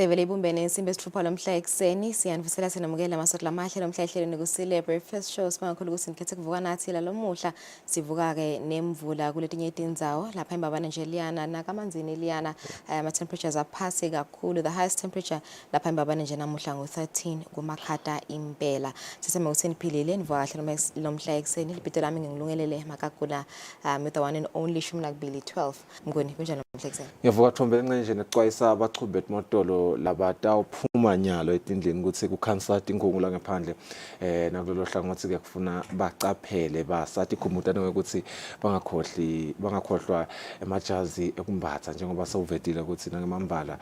Sivele ibumbene insimbi esithupha lomhla ekseni siyanifisela sinamukela amasonto lamahle nomhla ehlelweni Kusile breakfast show sibangakhulu ukuthi nikhethe kuvuka nathi la lomuhla sivuka ke nemvula kuletinye izindzawo lapha embabane nje liyana nakamanzini liyana ama temperatures aphasi kakhulu. The highest temperature lapha embabane nje namuhla ngo13 kumakhata impela. Siseme ukuthi niphilile nivuka kahle lomhla ekseni libhede lami ngilungelele makagula with the one and only Shumla Kubili 12 mngoni kunjani lomhla ekseni. Ngiyavuka Thombe nje nexwayisa abachube etmotolo labata uphuma nyalo etindlini ukuthi kucancel inkungu la ngephandle nakulelo hlangothi ke kufuna bacaphele basathi khumutane ukuthi bangakhohlwa emajazi ekumbatha njengoba sewuvedile ukuthi nangemambala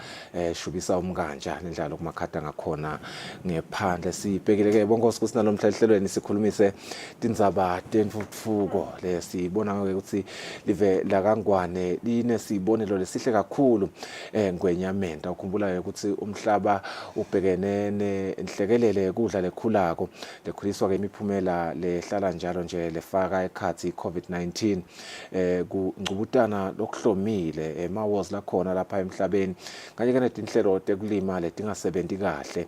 shubisa umkanja nendlalo kumakhata ngakhona ngephandle sibhekileke bonke ukuthi nalomhla ehlelweni sikhulumise tindzaba tenfufuko lesibona ukuthi live la kangwane line sibonelo lesihle kakhulu ngwenyamenta ukhumbula ukuthi umhlaba ubhekene nenhlekelele kudla lekhulako lekhuliswa ke imiphumela lehlala njalo nje lefaka ekhathi COVID-19 kungcubutana lokuhlomile emawoz la khona lapha emhlabeni kanye ke netinhlelo tekulima letingasebenzi kahle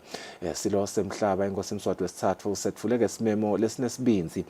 silo semhlaba inkosi Mswati wesithathu setfuleke isimemo lesinesibinzi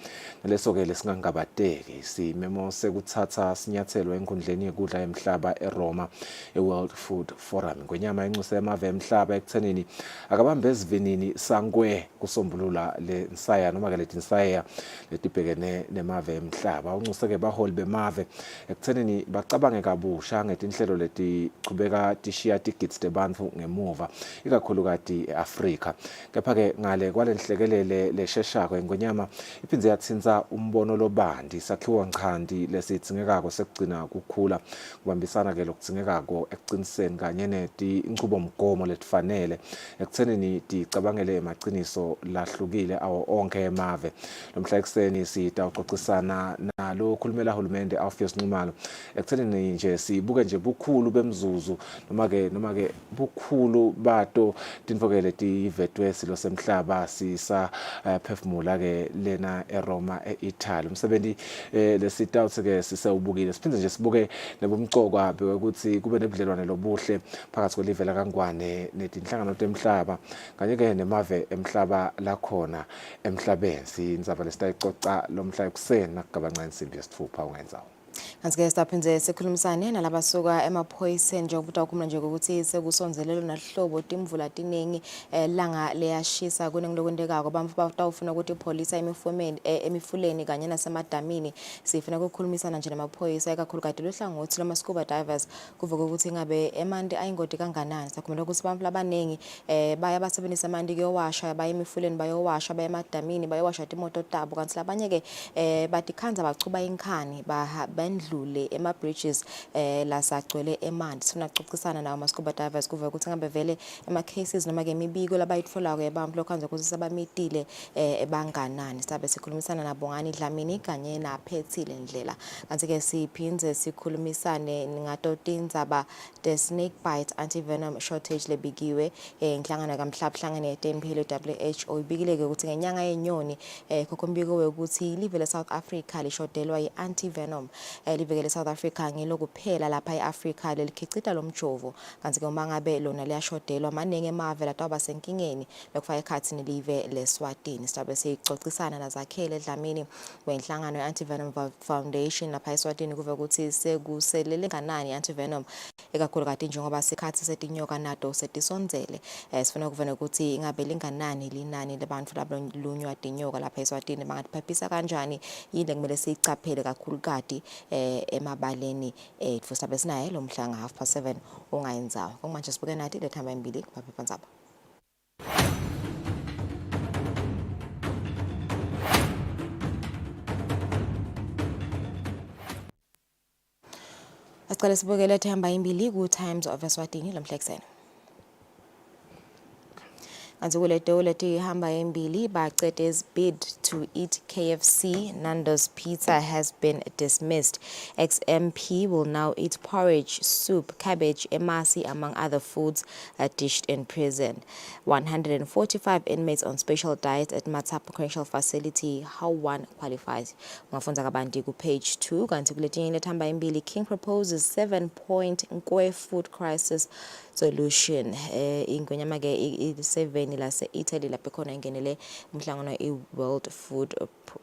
leso ke lesingangabateki isimemo sekuthatha sinyathelo enkundleni yekudla emhlaba eRoma eWorld Food Forum ngonyama enxuse emave emhlaba ekuthenini akabambe ezivinini sankwe kusombulula le nsaya noma ke letinsaya letibhekene nemave emhlaba unxuse ke baholi bemave ekuthenini bacabange kabusha ngetinhlelo letichubeka tishiya tigits tebantfu ngemuva ikakhulu kati eAfrika kepha ke ngale kwalenhlekelele lesheshako ngonyama iphindze yatsinza umbono lobandi sakhiwa nchandi lesitsingekako sekugcina kukhula kubambisana ke lokudzingekako ekuqiniseni kanye netinqubo mgomo letifanele ekuthenini ticabangele emaqiniso lahlukile awo onke emave lomhla ekseni sitawuxoxisana nalo khulumela hulumende Alpheus Nxumalo ekuthenini nje sibuke nje bukhulu bemzuzu noma ke bukhulu bato tinvokele tivetwe silo semhlaba sisa phefumula ke lena eRoma eItaly umsebenzi lesitawutse ke sisewubukile siphinde nje sibuke nebumqoka ukuthi kube nebudlelwane lobuhle phakathi kwelive la kangwane netinhlangano temhlaba kanye ke nemave emhlaba la khona emhlabeni sindzaba lesitayicoca lomhla ekseni nakugaba insimbi yesithupha ungenzawo Kanti-ke siphindze sikhulumisane nalabasuka emaphoyiseni njengoba ukhuluma nje ukuthi sekusonzelelo nalihlobo timvula tiningi langa leyashisa kunengilokwendekako abantu batawufuna ukuthi ipolisa emifuleni kanye nasemadamini sifuna ukukhulumisana nje namaphoyisa ekakhulukazi lohlangothi lama scuba divers kuvuka ukuthi ingabe emanti ayingodi kanganani sakhuluma ukuthi abantu abaningi baya basebenzisa amanti kuyowasha baya emifuleni bayowasha baya emadamini bayowasha imoto tabo kanti labanye ke batikhanza bachuba inkhani bandlule ema bridges la sagcwele emanti sifuna ukuxoxisana nawo ama scuba divers kuvuka ukuthi ngabe vele ema cases noma ke imibiko labayitfolako yabantu lokhanze ukuthi sabamitile ebanganani sabe sikhulumisana nabo ngani Dlamini kanye naPhethile Ndlela kanti ke siphindze sikhulumisane ngato tindzaba the snake bite antivenom shortage lebikiwe inhlangano kamhlaba neTempile WHO ibikileke ukuthi ngenyanga yenyoni kokombiko ukuthi live le South Africa lishodelwa iantivenom livekele South Africa ngelokuphela lapha eAfrica lelikhicita lomjovo kanti ke uma ngabe lona liyashodelwa maningi emave latawuba senkingeni bekufaka ekhathini live leSwatini sizabe sixoxisana nazakhele Dlamini wenhlangano yeAntivenom Foundation lapha eSwatini kuve ukuthi sekuselele kanani iantivenom ekakhulu kade njengoba sikhathi setinyoka nato setisonzele sifuna ukuvena ukuthi ingabe linganani linani labantu labalunywa tinyoka lapha eSwatini bangatiphaphisa kanjani yini kumele siyicaphele kakhulu kati emabaleni ethu sabe sinaye lo mhlanga 7:30 ungayenzayo kumanje sibuke nathi lethamba embili baphephandzaba Asicela sibuke lethamba embili ku Times of Eswatini lo mhla ekseni Anzukule leti hamba embili Bacet's bid to eat KFC Nando's pizza has been dismissed. Ex-MP will now eat porridge, soup, cabbage, emasi, among other foods dished in prison. 145 inmates on special diet at Matapa Correctional Facility. How one qualifies. Ungafunza kabanti ku page 2. Kanti kuletinye lethamba embili King proposes 7-point Nkwe food crisis solution. Ingonyama ke i7 la se Italy lapho khona ingenele umhlangano i-World Food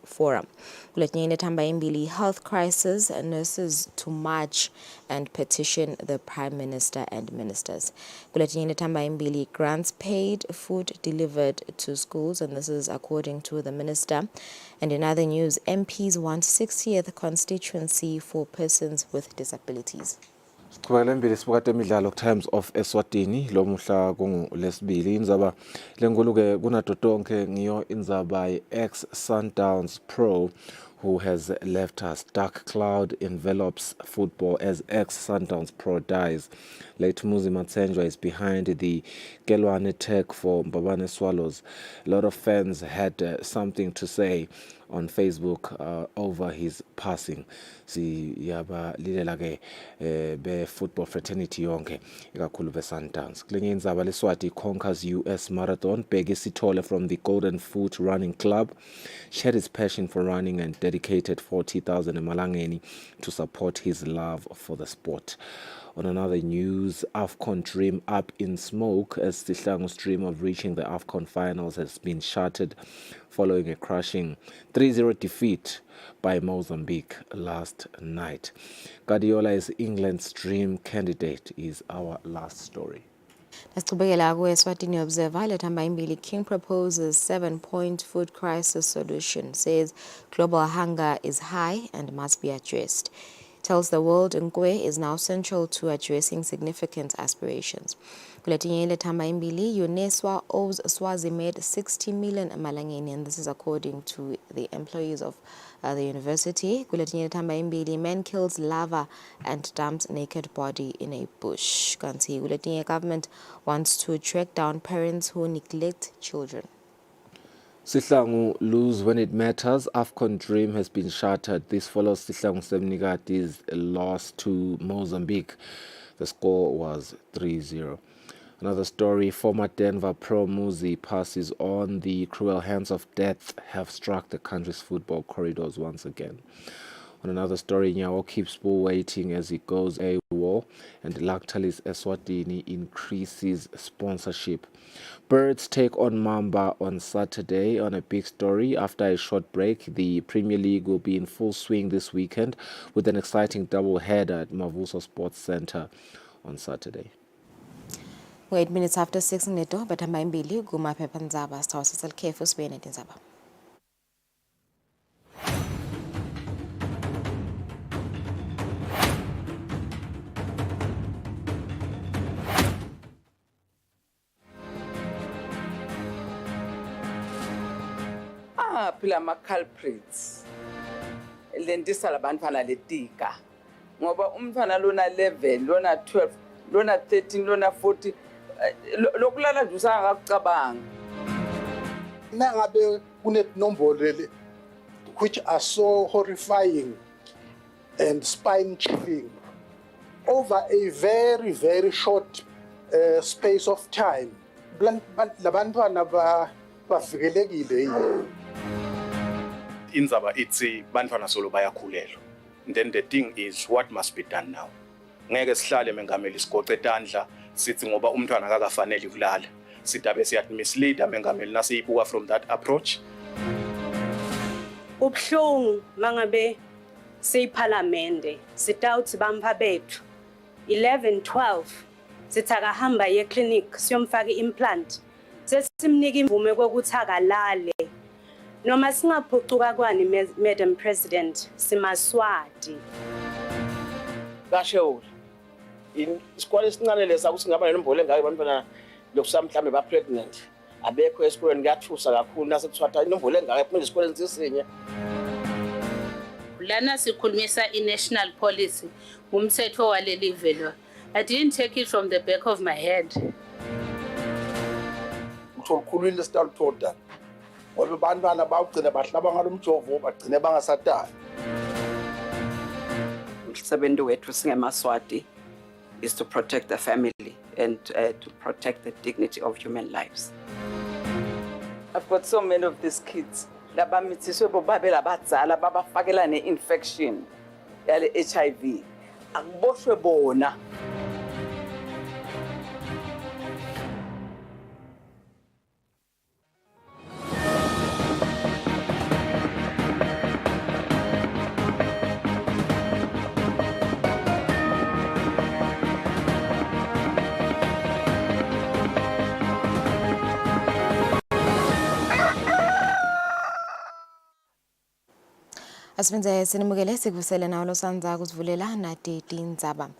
Forum. Kuletinye nethamba imbili health crisis, nurses to march and petition the Prime Minister and ministers. Kuletinye nethamba imbili grants paid, food delivered to schools, and this is according to the minister. And in other news, MPs want 60th constituency for persons with disabilities. Siqhubekela embili sibukade emidlalo Times of Eswatini lo muhla kungolesibili indzaba lenkulu ke kunato tonke ngiyo indzaba ex Sundowns pro who has left us. Dark cloud envelops football as ex-Sundowns pro dies. Late Muzi Matsenjwa is behind the Kelwane attack for Mbabane Swallows. A lot of fans had something to say on Facebook over his passing. Siyaba lilela ke be football fraternity yonke ikakhulu be Sundowns. Klinye indzaba leSwati conquers US Marathon. Bheki Sithole from the Golden Foot Running Club shared his passion for running and dedicated 40,000 emalangeni to support his love for the sport. On another news, AFCON dream up in smoke as Sihlangu's dream of reaching the AFCON finals has been shattered following a crushing 3-0 defeat by Mozambique last night. Guardiola is England's dream candidate is our last story. Nasicubekela ku-Eswatini Observer lethamba imbili King proposes 7-point food crisis solution, says global hunger is high and must be addressed. Tells the world Nkwe is now central to addressing significant aspirations. Kuletinye lethamba imbili UNESCO owes Swazimed 60 million malangeni, and this is according to the employees of the university. Kuletinye lethamba imbili man kills lava and dumps naked body in a bush. Kanti kuletinye government wants to track down parents who neglect children. Sihlangu lose when it matters. AFCON dream has been shattered. This follows Sihlangu Semnigati's loss to Mozambique. The score was 3-0. Another story, former Denver pro Muzi passes on. The cruel hands of death have struck the country's football corridors once again. On another story, Nyawo keeps Bull waiting as he goes AWOL, and Lactalis Eswatini increases sponsorship. Birds take on Mamba on Saturday. On a big story, after a short break, the Premier League will be in full swing this weekend with an exciting double-header at Mavuso Sports Centre on Saturday. 8 minutes after 6 neto, but I'm imbili guma pepanzaba stawasisal kefu spene tinzaba. Phela ama-culprits lentisa labantwana letika ngoba umntwana lona 11 lona 12 lona 13 lona 14 lokulala nje usangakakucabanga nangabe kunenombolo which are so horrifying and spine-chilling over a very, very short space of time. Labantwana bavikelekile yini? Indzaba ithi bantwana solo bayakhulelwa. Then the thing is what must be done now. Ngeke sihlale mengameli sigoce etandla sithi ngoba umntwana akakafanele kulala. Sidabe siyathi mislead mengameli nasiyibuka from that approach. Ubhlungu mangabe seyiphalamende sitawuthi bampa bethu 11 12 sithaka hamba ye clinic siyomfaka implant sesimnika imvume kokuthi akalale noma singaphucuka kwani Madam President simaswati kasho in isikole sincane lesa ukuthi ngaba nenombolo engaka abantwana lokusa mhlambe ba pregnant abekho esikoleni kuyathusa kakhulu nasekuthiwa inombolo engaka kumele isikole sisinye lana sikhulumisa i-national policy ngumthetho waleli velo. I didn't take it from the back of my head. Uthokhulile sitaluthoda ngoba abantwana bawugcina bahlaba ngalomjovo bagcine bangasatali. umsebenzi wethu singemaswati is to protect the family and to protect the dignity of human lives. I've got so many of these kids labamithiswe bobabe labadzala babafakela ne-infection yale HIV akuboshwe bona. Asibenze sinimukele sikuvusele nawo losanza kusivulela nati tindzaba.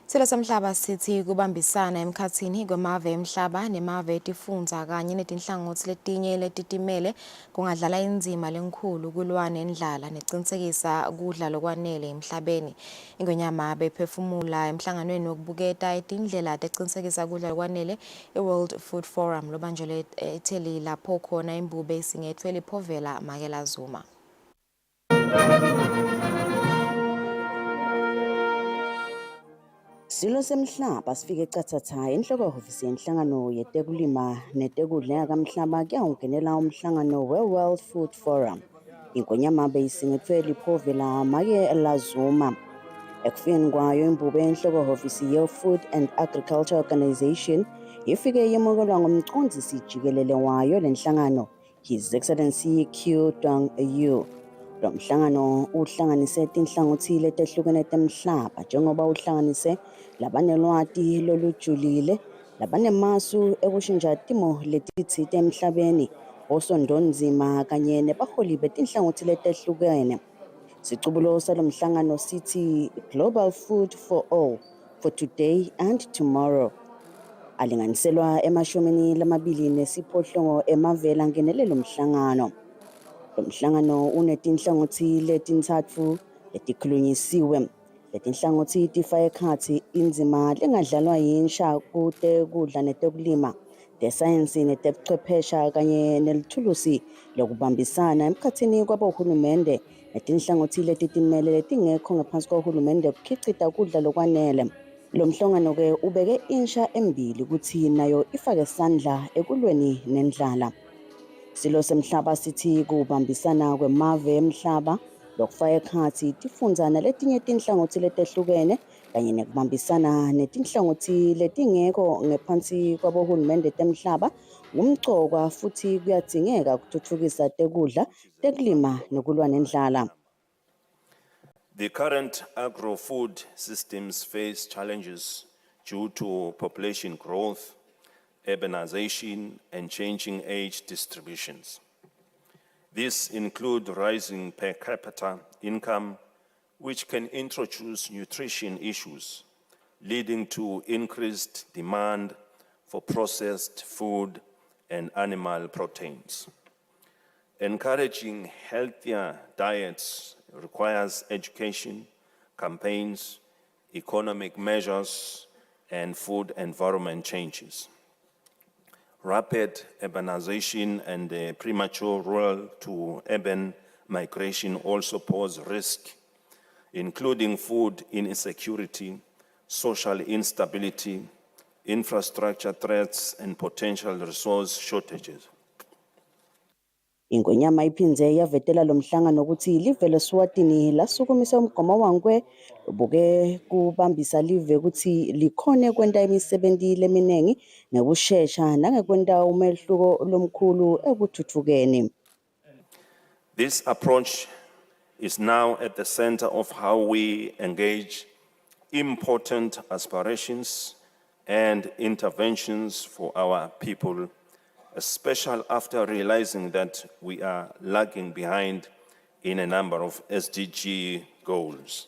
Silo semhlaba sithi kubambisana emkhatsini kwemave emhlaba nemave etifundza kanye netinhlangothi letinye letitimele kungadlala indzima lenkhulu kulwa nendlala necinisekisa kudla lokwanele emhlabeni. Ingonyama bephefumula emhlanganweni wokubuketa itindlela tecinisekisa kudla lokwanele i-World Food Forum lobanjelwe eTheli lapho khona imbube isingethwe liphovela Makela Zuma. Silo semhlaba sifike ecathatha inhloko ofisi yenhlangano yetekulima netekudla yakamhlaba kuyawungenela umhlangano we-World Food Forum. Inkonyama beyisingethwe liphovela Makela Zuma. Ekufeni kwayo imbube yenhloko ofisi ye-Food and Agriculture Organization ifike yemukelwa ngumcondzisi jikelele wayo lenhlangano, His Excellency Q Dong-yu. Lo mhlangano uhlanganise tinhlangothi letehlukene temhlaba njengoba uhlanganise labanelwati lolujulile, labanemasu ekushintsha timo letitsite emhlabeni, osondonzima kanye nebaholi betinhlangothi letehlukene. Sicubulo salo mhlangano sithi Global Food for All, for today and tomorrow. Alinganiselwa emashumini lamabili nesiphohlongo emavela ngenelelo mhlangano. Lo mhlangano unetinhlangothi letintsatfu letikhulunyisiwe. Letinhlangothi tifaka ekhatsi indzima lengadlalwa yinsha kutekudla netekulima, tesayensi netebuchwephesha kanye nelithulusi lokubambisana emkhatsini kwabohulumende netinhlangothi letitimele letingekho ngaphansi kohulumende kukhicita kudla lokwanele. Lo mhlangano-ke ubeke insha embili ukuthi nayo ifake sandla ekulweni nendlala. Silo semhlaba sithi kubambisana kwemave emhlaba lokufaka ekhatsi tifundza naletinye tinhlangothi letehlukene kanye nekubambisana netinhlangothi letingekho ngaphansi kwabohulumende temhlaba ngumcokwa futhi kuyadzingeka kutfutfukisa tekudla, tekulima nokulwa nendlala. The current agro-food systems face challenges due to population growth, urbanization, and changing age distributions. These include rising per capita income, which can introduce nutrition issues, leading to increased demand for processed food and animal proteins. Encouraging healthier diets requires education, campaigns, economic measures, and food environment changes. Rapid urbanization and premature rural to urban migration also pose risk, including food insecurity, social instability, infrastructure threats, and potential resource shortages. Inkonyama iphindze yavetela lo mhlangano ukuthi live leSwatini lasukumisa umgomo wankwe ubuke kubambisa live ukuthi likhone kwenta imisebenti leminengi ngekushesha nangekwenta umehluko lomkhulu ekuthuthukeni. This approach is now at the center of how we engage important aspirations and interventions for our people, especially after realizing that we are lagging behind in a number of SDG goals.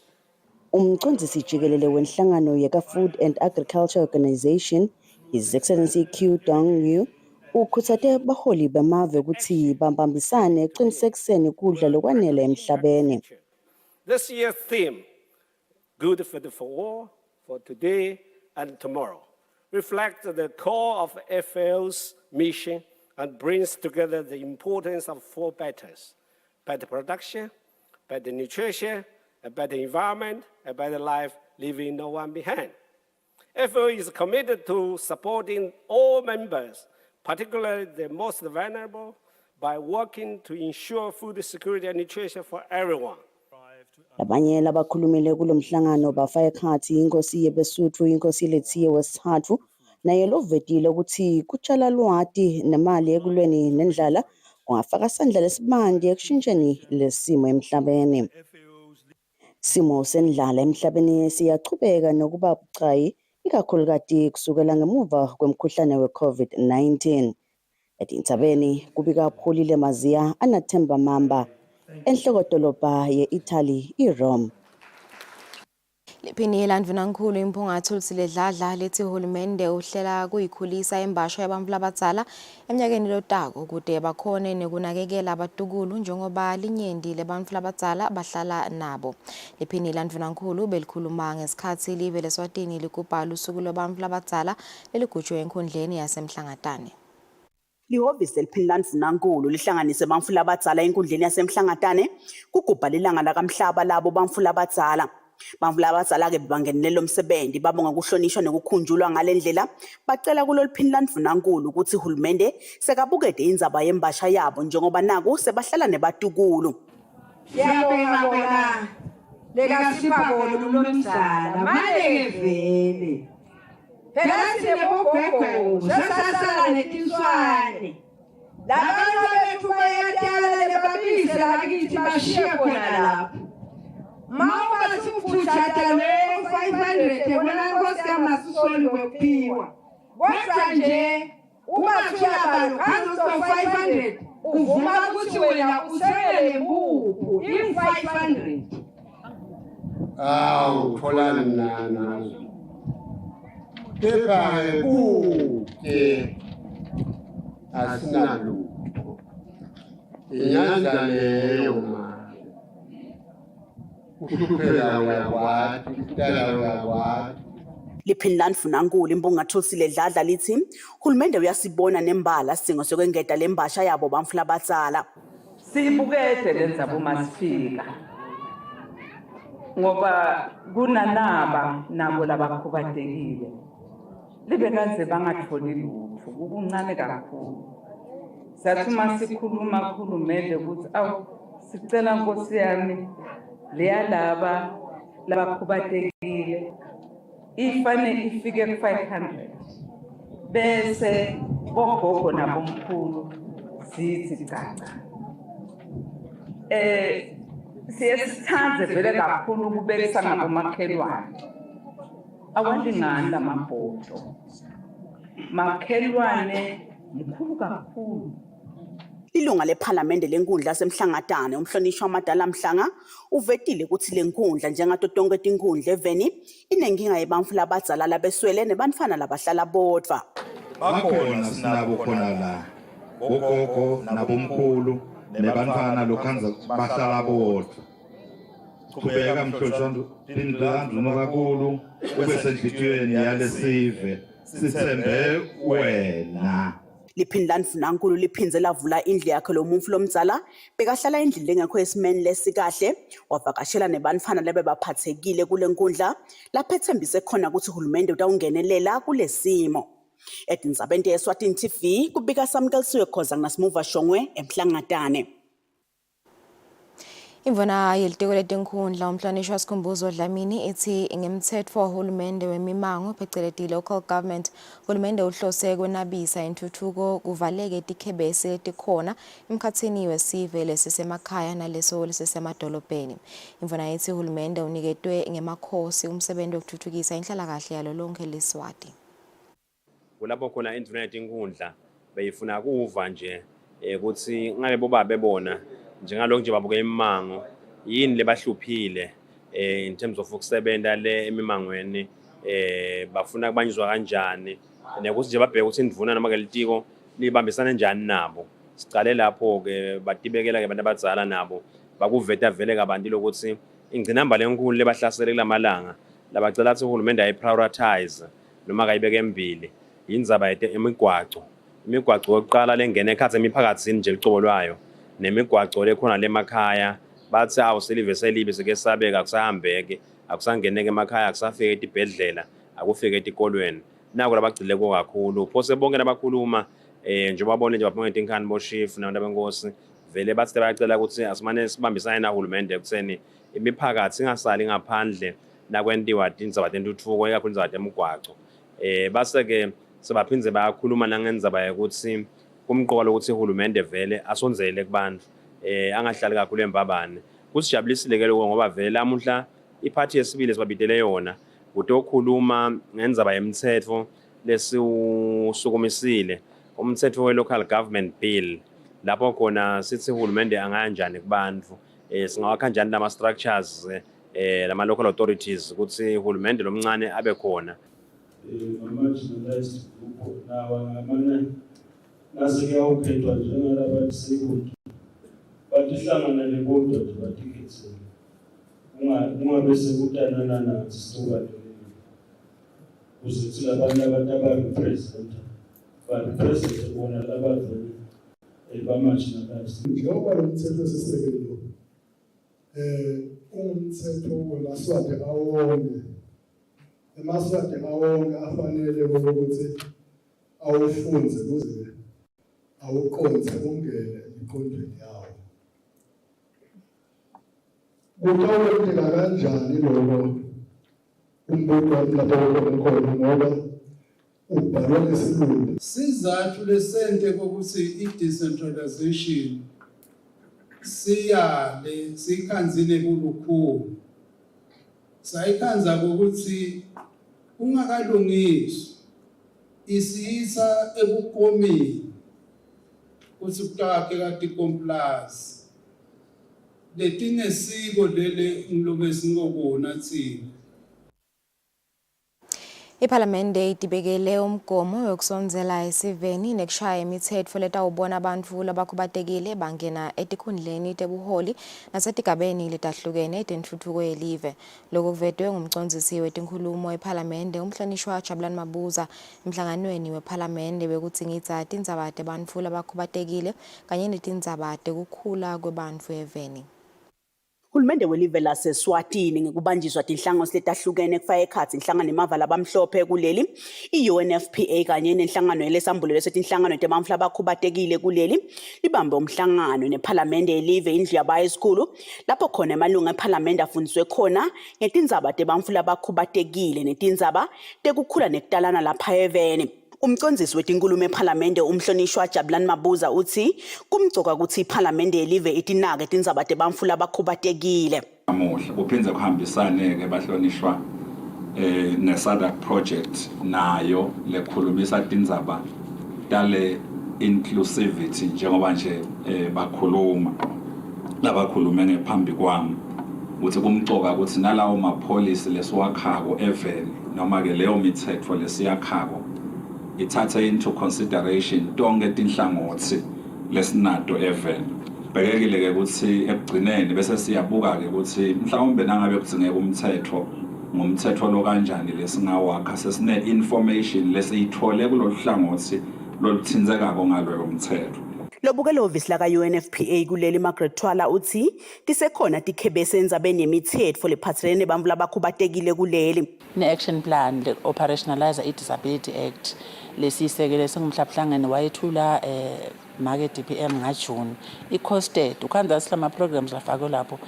Umcondzisi jikelele wenhlangano yeka-Food and Agriculture Organization, His Excellency Q Dong-yu, ukhutsate baholi bemave ukuthi bambambisane ekuqinisekiseni kudla lokwanele emhlabeni. This year's theme, Good Food for All, for today and tomorrow, reflects the core of FAO's mission and brings together the importance of four betters: better production, better nutrition, a better environment, a better life, leaving no one behind. FAO is committed to supporting all members, particularly the most vulnerable, by working to ensure food security and nutrition for everyone. Labanye labakhulumile kulo mhlangano bafaka ekhatsi inkosi yeBesuthu, inkosi Lethiwe wesithathu, naye lovetile ukuthi kutshala lwati nemali ekulweni nendlala kungafaka sandla lesibandi ekushintsheni lesimo emhlabeni. Simo sendlala emhlabeni siyachubeka nokuba bucayi ikakhulukazi kusukela ngemuva kwemkhuhlane we-COVID-19. Etintsabeni kubika Pholile Maziya, Anathemba Mamba, enhlokodolobha ye-Italy iRome. Liphini landvunankulu imphungathu Kusile dladla lithi uhulumende uhlela kuyikhulisa imbasha yabantu labadzala eminyakeni lotako ukuze bakhone nekunakekela abatukulu njengoba linyenti lebantu labadzala bahlala nabo. Liphini landvunankulu belikhuluma ngesikhathi live leSwatini likubhala usuku lwabantu labadzala leligujwe enkundleni yasemhlangatane. Lihhovisi eliphini landvunankulu lihlanganise bamfula abadzala enkundleni yasemhlangatane kugubha lilanga lakamhlaba labo bamfula abadzala. Bamfula abadzala ke bangenele umsebenzi babonga ukuhlonishwa nekukhunjulwa ngalendlela bacela kulolu phini landvunankulu ukuthi uhulumende sekabukede indzaba yembasha yabo njengoba naku sebahlala nebatukulu. Siyabonga bona lekasipha bona unomdzala manje vele. Phela sinebogogo sesasala netinswane. Labanye bethu bayatyala lebabise lakithi bashiye khona lapho. Mama simfuthatha lo 500 ebona Nkosi kaMasisoli wephiwa. Kodwa nje uma kuyabalo kanzo 500 uvuma ukuthi wena usele lembuku in 500. Thola nazo. Kepha kuke asinalutho. Inyanda leyo ma. Ukuphela uyakwati, ukudala uyakwati. Liphini landvunankulu imphungathu Kusile dladla lithi uhulumende uyasibona nembala singo sokwengeta lembasha yabo bamfula abadzala. Siyibukede lenzaba masifika. Ngoba kunanaba nabo labakhubatekile. Libe kaze bangatholi lutho kukuncane kakhulu. Sathi masikhuluma khulumende ukuthi awu sicela Nkosi yami leya laba labakhubatekile ifane ifike ku500 bese bogogo nabomkhulu sithi gaca. Siyesithandze vele kakhulu ukubekisa ngabomakhelwane. Awalingani lamabhodo. Makhelwane mkhulu kakhulu. Ilunga lephalamende lenkundla yasemhlangatane umhlonishwa Madala Mhlanga uvetile ukuthi lenkundla njengato tonke tinkundla eveni inenkinga yebamfula abadzala labeswele nebantfwana labahlala bodwa. Bakhona sinabo khona la gogogo nabomkhulu nebantfwana lokhanza bahlala bodwa. Qhubeka mhlonishwa indlandluno kakhulu kwesenhlitiyweni yalesive sithembe wena. Liphini landvunankulu liphindze lavula indlu yakhe lo mumfu lomdzala bekahlala endlini lengekho esimeni lesikahle wavakashela nebantfwana lebe baphathekile kule nkundla lapho ethembise khona ukuthi uhulumende utawungenelela kulesimo. Edindzabeni yeSwatini TV kubika Samkelisiwe Khoza nasimuva Shongwe emhlangatane. Imvona yelitiko letinkhundla umhlonishwa Sikhumbuzo Dlamini ithi ngemthetho wahulumende wemimango pheceleti local government hulumende uhlose kwenabisa intuthuko kuvaleke tikhebesi letikhona emkhatsini wesive lesisemakhaya naleso lesisemadolobheni. Imvona ithi hulumende uniketwe ngemakhosi umsebenzi wokuthuthukisa inhlalakahle yalo lonke leSwati. Kulapho khona indvuna yetinkhundla beyifuna kuva nje ukuthi ngabe boba bebona njengalokho nje babuke imimango yini lebahluphile in terms of ukusebenta le emimangweni bafuna kubanyizwa kanjani nekuthi nje babheke ukuthi indvuna noma ke litiko libambisana njani nabo. Sicale lapho ke batibekela ke abantu abadzala nabo bakuveta vele kabanti lokuthi ingcinamba lenkulu lebahlasele kulamalanga labacela ukuthi uhulumende ayiprioritize noma kayibeke embili indzaba emigwaco. Imigwaco yokuqala lengene ekhathe emiphakatsini nje licobo lwayo nemigwaco lekhona lemakhaya bathi awuselive selibe sike sabeka akusahambeke akusangeneke emakhaya akusafike etibhedlela akufike etikolweni nako labagcile ko kakhulu phose bonke labakhuluma njengoba babone nje babonge tinkhani boshifu nabantu benkosi vele bathi bayacela ukuthi asimane sibambisane nahulumende ekutheni imiphakathi ingasali ngaphandle nakwentiwa indzaba tentuthuko ikakhulu indzaba temigwaco. Base ke sebaphindze bayakhuluma nangendzaba ukuthi kumqoka lokuthi uhulumende vele asonzele kubantu angahlali kakhulu embabane. Kusijabulisile ke lokho ngoba vele lamuhla iphathi yesibili sibabidele yona utokhuluma ngendzaba yemthetho lesiusukumisile umthetho we local government bill lapho khona sithi uhulumende anganjani kubantu singawakha kanjani lama structures lama local authorities ukuthi uhulumende lomncane abe khona marginalized group nawa ngamanye nasekuyakhethwa njengalaba disabled but ihlangana lebodwa nje batickets kungabe sekutanana nathi sizoba kuzothi labantu abarepresent ba-represent bona labavele ba-marginalized. Njengoba lo mthethosisekelo ungumthetho wemaswati awonke, emaswati awonke afanele ukuthi awufunze kuze awuqonde ungene emqondweni yawo. Kutawukwenzeka kanjani lokho umbuzo wami lapho khona ngoba ubhalwa ngesilungu. Sizathu lesente kokuthi i-decentralization siyale sikhanzile kulukhulu. Sayikhanza ukuthi ungakalungiswa isiyisa ebukomini ukuthi kutake kati compliance. Letinesiko lele ngilokhu singokona thina. Iphalamende itibekele umgomo yokusonzela esiveni nekushaya imithetho letawubona abantu labakhubatekile bangena etikhundleni tebuholi nasetigabeni letahlukene tentuthuko yelive. Lokho kuvedwe ngumcondzisi wetinkhulumo ephalamende umhlonishwa Jabulani Mabuza emhlanganweni wephalamende bekutsingitsa tindzaba tebantfu labakhubatekile kanye netindzaba tekukhula kwebantfu eveni. Uhulumende welive lase-Eswatini ngekubanjiswa tinhlangano letahlukene kufaka ekhatsi inhlangano yemava labamhlophe kuleli, i-UNFPA kanye nenhlangano yelesambulelo setinhlangano tebantfu labakhubatekile kuleli, libambe umhlangano nephalamende yelive indlu yabaye esikhulu, lapho khona amalunga ephalamende afundiswe khona ngetindzaba tebantfu labakhubatekile netindzaba tekukhula nekutalana lapha eveni. Umcondzisi wetinkhulumo ephalamende umhlonishwa Jabulani Mabuza uthi kumgcoka ukuthi iphalamende yelive itinake tindzaba tebantfu labakhubatekile. Namuhla kuphindze kuhambisane ke bahlonishwa neSADC project nayo lekhulumisa tindzaba tale inclusivity njengoba nje bakhuluma labakhulume ngephambi kwami ukuthi kumgcoka ukuthi nalawo mapolicy lesiwakhako eveni noma ke leyo mithetho lesiyakhako ithatha into consideration tonke tinhlangothi lesinato eveni. Bhekekile ke ukuthi ekugcineni bese siyabuka ke ukuthi mhlawumbe nangabe kudzingeka umthetho ngomthetho lo kanjani lesingawakha sesine information lesiyithole kulolu hlangothi loluthinzekako ngaloyo mthetho. Lobukelo office la ka-UNFPA kuleli Margaret Twala uthi tisekhona tikhebese endzabeni yemithetho lephathelene nebantfu labakhubatekile kuleli. Ne-action plan le-operationalize i-Disability Act lesisekele sengumhlabuhlangene wayethula make DPM ngaJune i-costed ukhanza silama programs lafakwe lapho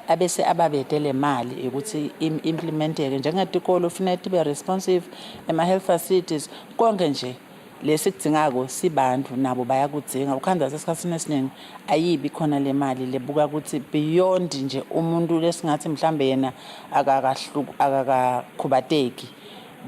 abese ababede le mali ukuthi implementeke njengetikolo kufanele tibe responsive ema-health facilities konke nje lesikudingako sibantu nabo bayakudzinga ukhanza sesikhathini esiningi ayibi khona le mali lebuka ukuthi beyond nje umuntu lesingathi mhlambe yena akakakhubateki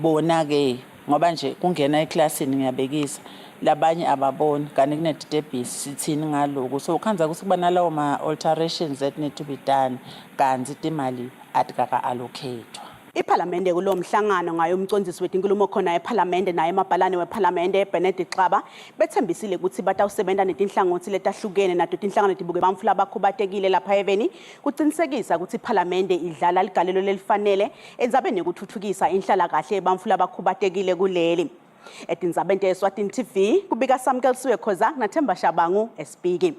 bona ke ngoba nje kungena eklasini ngiyabekisa labanye ababoni kanti kunedebhisi sithini ngaloko so ukhanza ukuthi kuba nalawo ma-alterations that need to be done kanti imali atikaka-allocatwa. Iphalamende kulo mhlangano ngayo umcondzisi wetinkhulumo khona ephalamende naye emabhalane wephalamende Benedict Xaba bethembisile ukuthi batawusebenta netinhlangothi letahlukene nato tinhlangano tibuke bantfu labakhubatekile lapha eveni kucinisekisa ukuthi iphalamende idlala ligalelo lelifanele endzabeni yekutfutfukisa inhlalakahle yebantfu labakhubatekile kuleli. Etindzabeni te-Eswatini TV kubika Samkelisiwe Khoza naThemba Shabangu espeaking.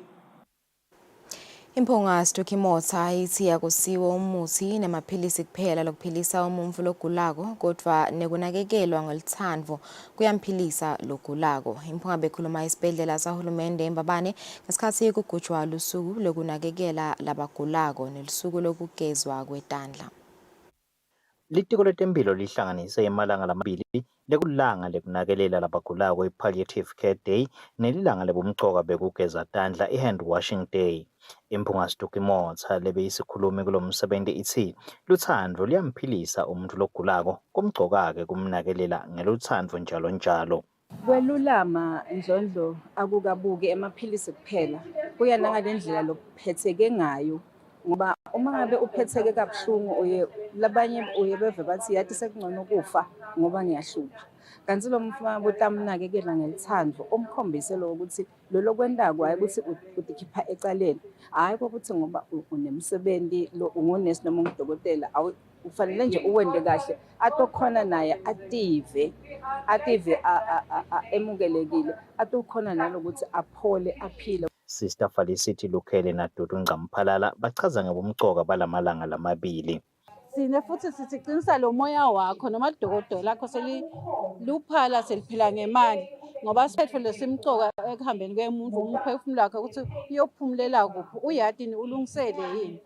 Imphunga Stukimota ithi yakusiwe umuthi nemaphilisi kuphela lokuphilisa umuntfu logulako kodwa nekunakekelwa ngoluthandvo kuyamphilisa logulako. Imphunga bekhuluma isibhedlela sahulumende eMbabane ngesikhathi kugujwa lusuku lokunakekela labagulako nelusuku lokugezwa kwetandla. Litiko letemphilo lihlanganise emalanga lamabili lekulanga lekunakelela labagulako i-Palliative Care Day nelilanga lebumcoka bekugeza tandla i-Hand Washing Day. Imphunga Stukimota lebeyisikhulumi kulo msebenzi ithi lutsandvo liyamphilisa umuntu logulako kumgcoka-ke kumnakelela ngeluthandvo njalo njalo. Kwelulama Nzondo akukabuki emaphilisi kuphela kuya nangalendlela lokuphetheke ngayo ngoba uma ngabe uphetheke kabuhlungu labanye uye beve bathi yathi sekungcono kufa ngoba ngiyahlupa kanti lo mfana botamnakekela ngelithando omkhombise lo ukuthi lolo kwendako hayi ukuthi utikhipha ecaleni hayi ukuthi ngoba unemsebenzi lo ungonesi noma ungudokotela ufanele nje uwende kahle atokhona naye ative emukelekile atokhona nalokuthi aphole aphile. Sister Felicity Lukhele naDudu Ngcamphalala bachaza ngobumcoka balamalanga lamabili. Sine futhi siqinisa lo moya wakho noma idokotela lakho seluphala seliphila ngemali ngoba sethu lesimcoka ekuhambeni kwemuntu umphefumulo wakhe ukuthi uyophumulela kuphi uyadini ulungisele yini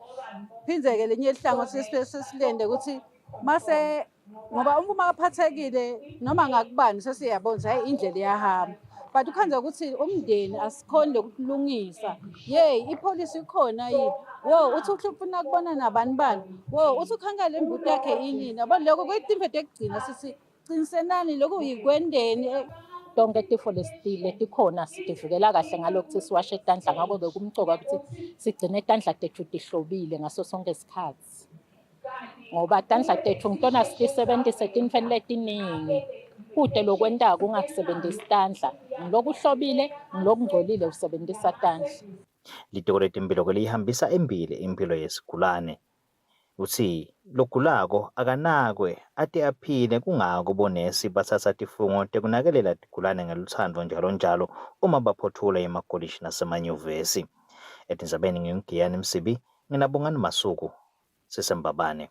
phindeke lenye ihlangothi sesilende ukuthi mase ngoba uma aphathekile noma ngakubani sesiyabona hayi indlela iyahamba but ukhanza ukuthi umndeni asikhonde ukulungisa ipolisi ikhona yini uthi uhlupha kubona nabani bani uthi ukhankala imbuti yakhe inini yabo lokho kuyitimphethe ekugcina sithi qinisenani lokhu yikwendeni tonke tifo letikhona sitivikela kahle ngalokho siwashe etandla ngako bekumcoka ukuthi sigcine etandla tethu tihlobile ngaso sonke isikhathi ngoba tandla tethu ngitona sitisebenzise tintweni letiningi kude lokwentako ungakusebenzisi tandla ngilokuhlobile ngilokungcolile usebenzisa tandla. Litiko letimpilo ke lihambisa embili impilo yesigulane uthi logulako akanakwe ate aphile kungako bonesi bathatha tifungo tekunakelela tigulane ngeluthando njalo uma baphothula emakolishi nasemanyuvesi. Etindzabeni ngingiyani Msibi nginabongani Masuku sisembabane.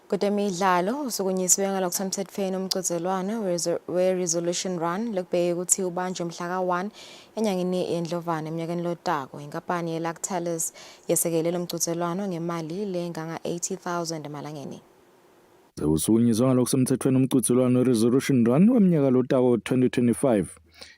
Kudemidlalo usukunyisiwe ngalokusemthethweni umqhudelwano we-resolution run lokubheka ukuthi ubanjwe mhla ka-1 enyangeni yeNdlovana eminyakeni lotako. Inkampani ye-Lactalis yesekele lo mqhudelwano ngemali lenganga 80,000 emalangeni. Usukunyiswe ngalokusemthethweni umqhudelwano we-resolution run weminyaka lotako 2025.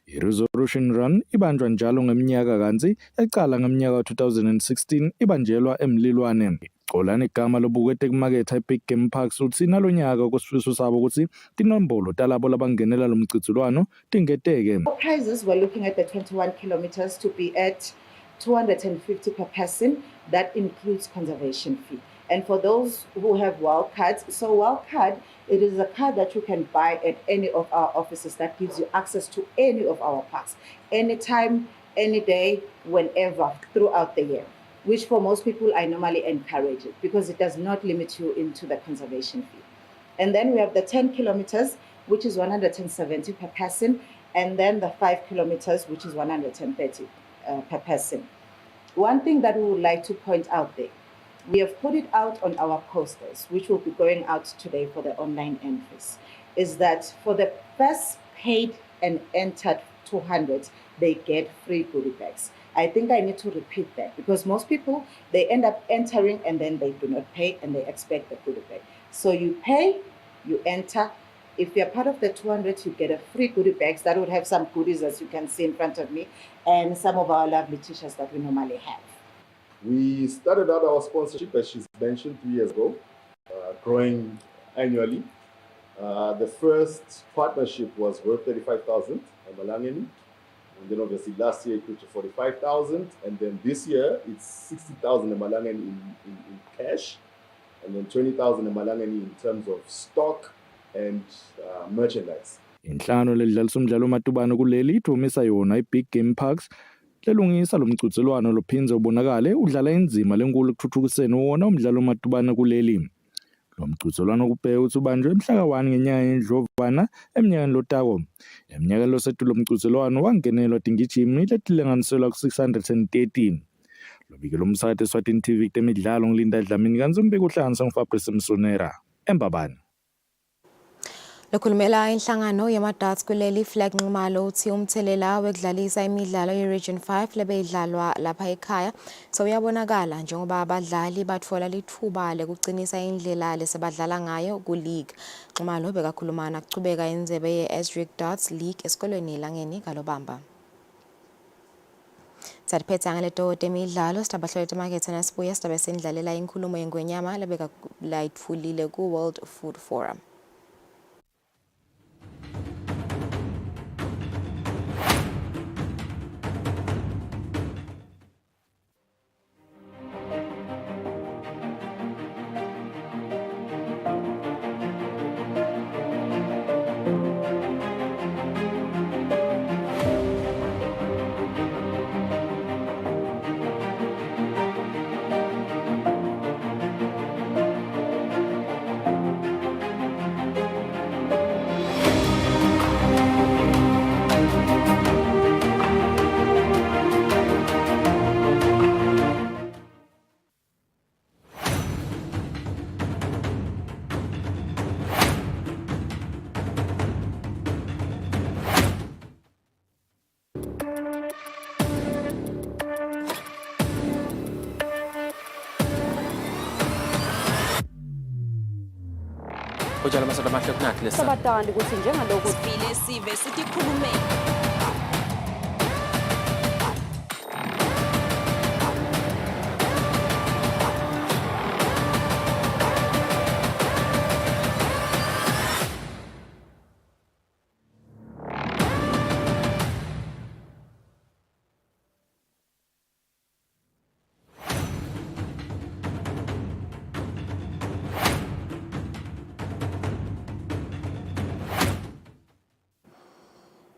I-resolution run ibanjwa njalo ngeminyaka kanti eqala ngeminyaka 2016 ibanjelwa eMlilwane. Xolani igama lobukete kumaketha eBig Game Parks uthi nalonyaka kwesifiso sabo ukuthi tinombolo talabo labangenela lo mqhudelwano tingeteke. Prizes we're looking at the 21 kilometers to be at 250 per person. That includes conservation fee. And for those who have wild cards, so wild card, it is a card that you can buy at any of our offices that gives you access to any of our parks, anytime, any day, whenever, throughout the year, which for most people, I normally encourage it because it does not limit you into the conservation fee. And then we have the 10 kilometers, which is 170 per person, and then the 5 kilometers, which is 130 per person. One thing that we would like to point out there, we have put it out on our posters, which will be going out today for the online entries, is that for the first paid and entered 200, they get free goodie bags. I think I need to repeat that because most people, they end up entering and then they do not pay and they expect the goodie bag. So you pay, you enter. If you're part of the 200, you get a free goodie bags that would have some goodies as you can see in front of me and some of our lovely t-shirts that we normally have. We started out our sponsorship, as she's mentioned, 2 years ago, growing annually. The first partnership was worth 35,000 Malangeni. And then obviously last year it grew to 45,000. And then this year it's 60,000 Malangeni in cash. And then 20,000 Malangeni in terms of stock and merchandise. Inhlano ledlalisa umdlalo matubano kuleli ithumisa yona iBig Game Parks. Lelungisa lo mqhudelwano lophinze ubonakale udlala inzima lenkulu ekuthuthukiseni wona umdlalo matubana kuleli. Lo mqhudelwano kubheka ukuthi ubanjwe mhla ka-1 ngenyanga yeNdlovana eminyakeni lotako. Eminyakeni losetu lo mqhudelwano wangenelwa tingijimi letilinganiselwa ku-613. Lobike lo msakade Eswatini TV temidlalo ngilinda Dlamini kanzi umbiko uhlanganisa nguFabrice Msonera eMbabane. Lokhulumela inhlangano yama-darts kuleli flag Nxumalo uthi umthelela wekudlalisa imidlalo ye-Region 5 lebeyidlalwa lapha ekhaya sewuyabonakala njengoba abadlali batfola lithuba lekucinisa indlela lesebadlala ngayo ku-league. Nxumalo bekakhuluma nakuchubeka indzebe ye-Esric Darts League esikolweni Langeni kaLobamba. Sadiphethe ngaleto temidlalo sitabahlole temakethe nasibuya sitabe sendlalela inkulumo yengwenyama lebekalayitfulile ku-World Food Forum. Ujala masada mahle kunathi lesa. Sabatandi ukuthi njengalokho sifile sive sikhulume.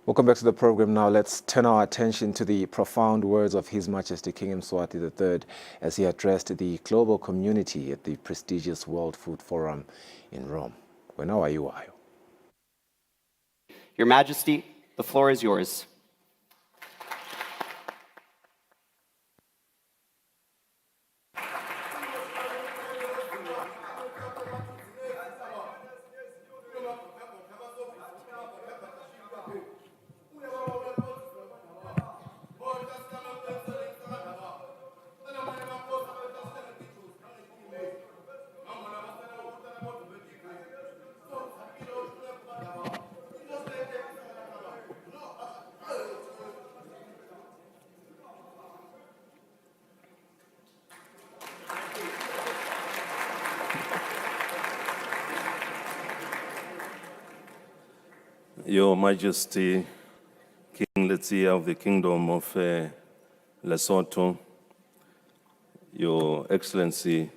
Welcome back to the program. Now let's turn our attention to the profound words of His Majesty King Eswatini III as he addressed the global community at the prestigious World Food Forum in Rome. Well, now are you? Your Majesty, the floor is yours. Your Majesty, King Letsia of the Kingdom of Lesotho, Your Excellency,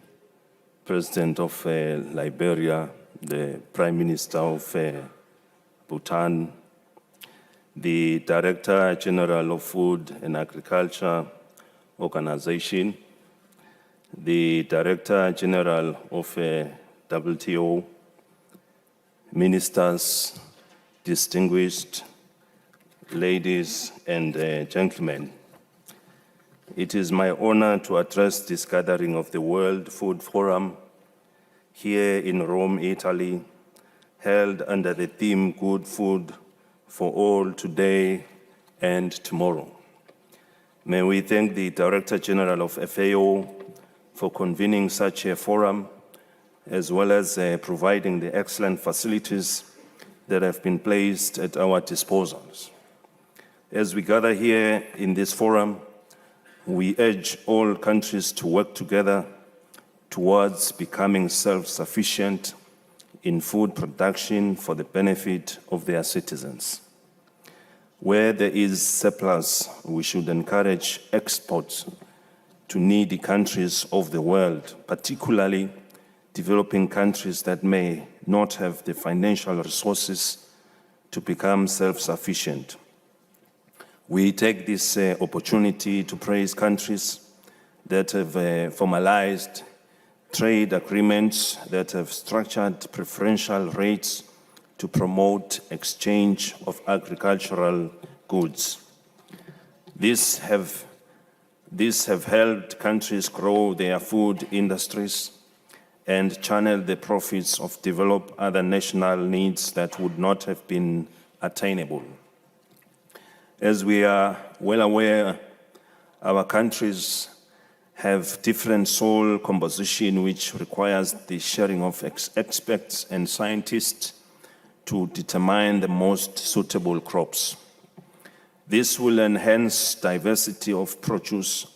President of Liberia, the Prime Minister of Bhutan, the Director General of Food and Agriculture Organization, the Director General of WTO, ministers, distinguished ladies and gentlemen. It is my honor to address this gathering of the World Food Forum here in Rome, Italy, held under the theme Good Food for All Today and Tomorrow. May we thank the Director General of FAO for convening such a forum, as well as providing the excellent facilities that have been placed at our disposals. As we gather here in this forum, we urge all countries to work together towards becoming self-sufficient in food production for the benefit of their citizens. Where there is surplus, we should encourage exports to needy countries of the world, particularly developing countries that may not have the financial resources to become self-sufficient. We take this opportunity to praise countries that have formalized trade agreements, that have structured preferential rates to promote exchange of agricultural goods. These have helped countries grow their food industries and channel the profits of develop other national needs that would not have been attainable. As we are well aware, our countries have different soil composition which requires the sharing of experts and scientists to determine the most suitable crops. This will enhance diversity of produce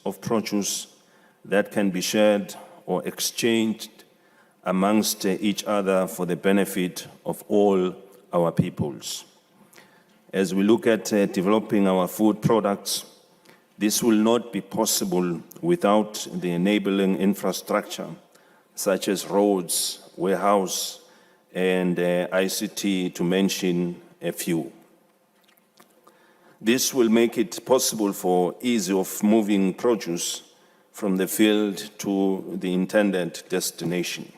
that can be shared or exchanged amongst each other for the benefit of all our peoples. As we look at developing our food products, this will not be possible without the enabling infrastructure, such as roads, warehouse, and ICT, to mention a few. This will make it possible for ease of moving produce from the field to the intended destination.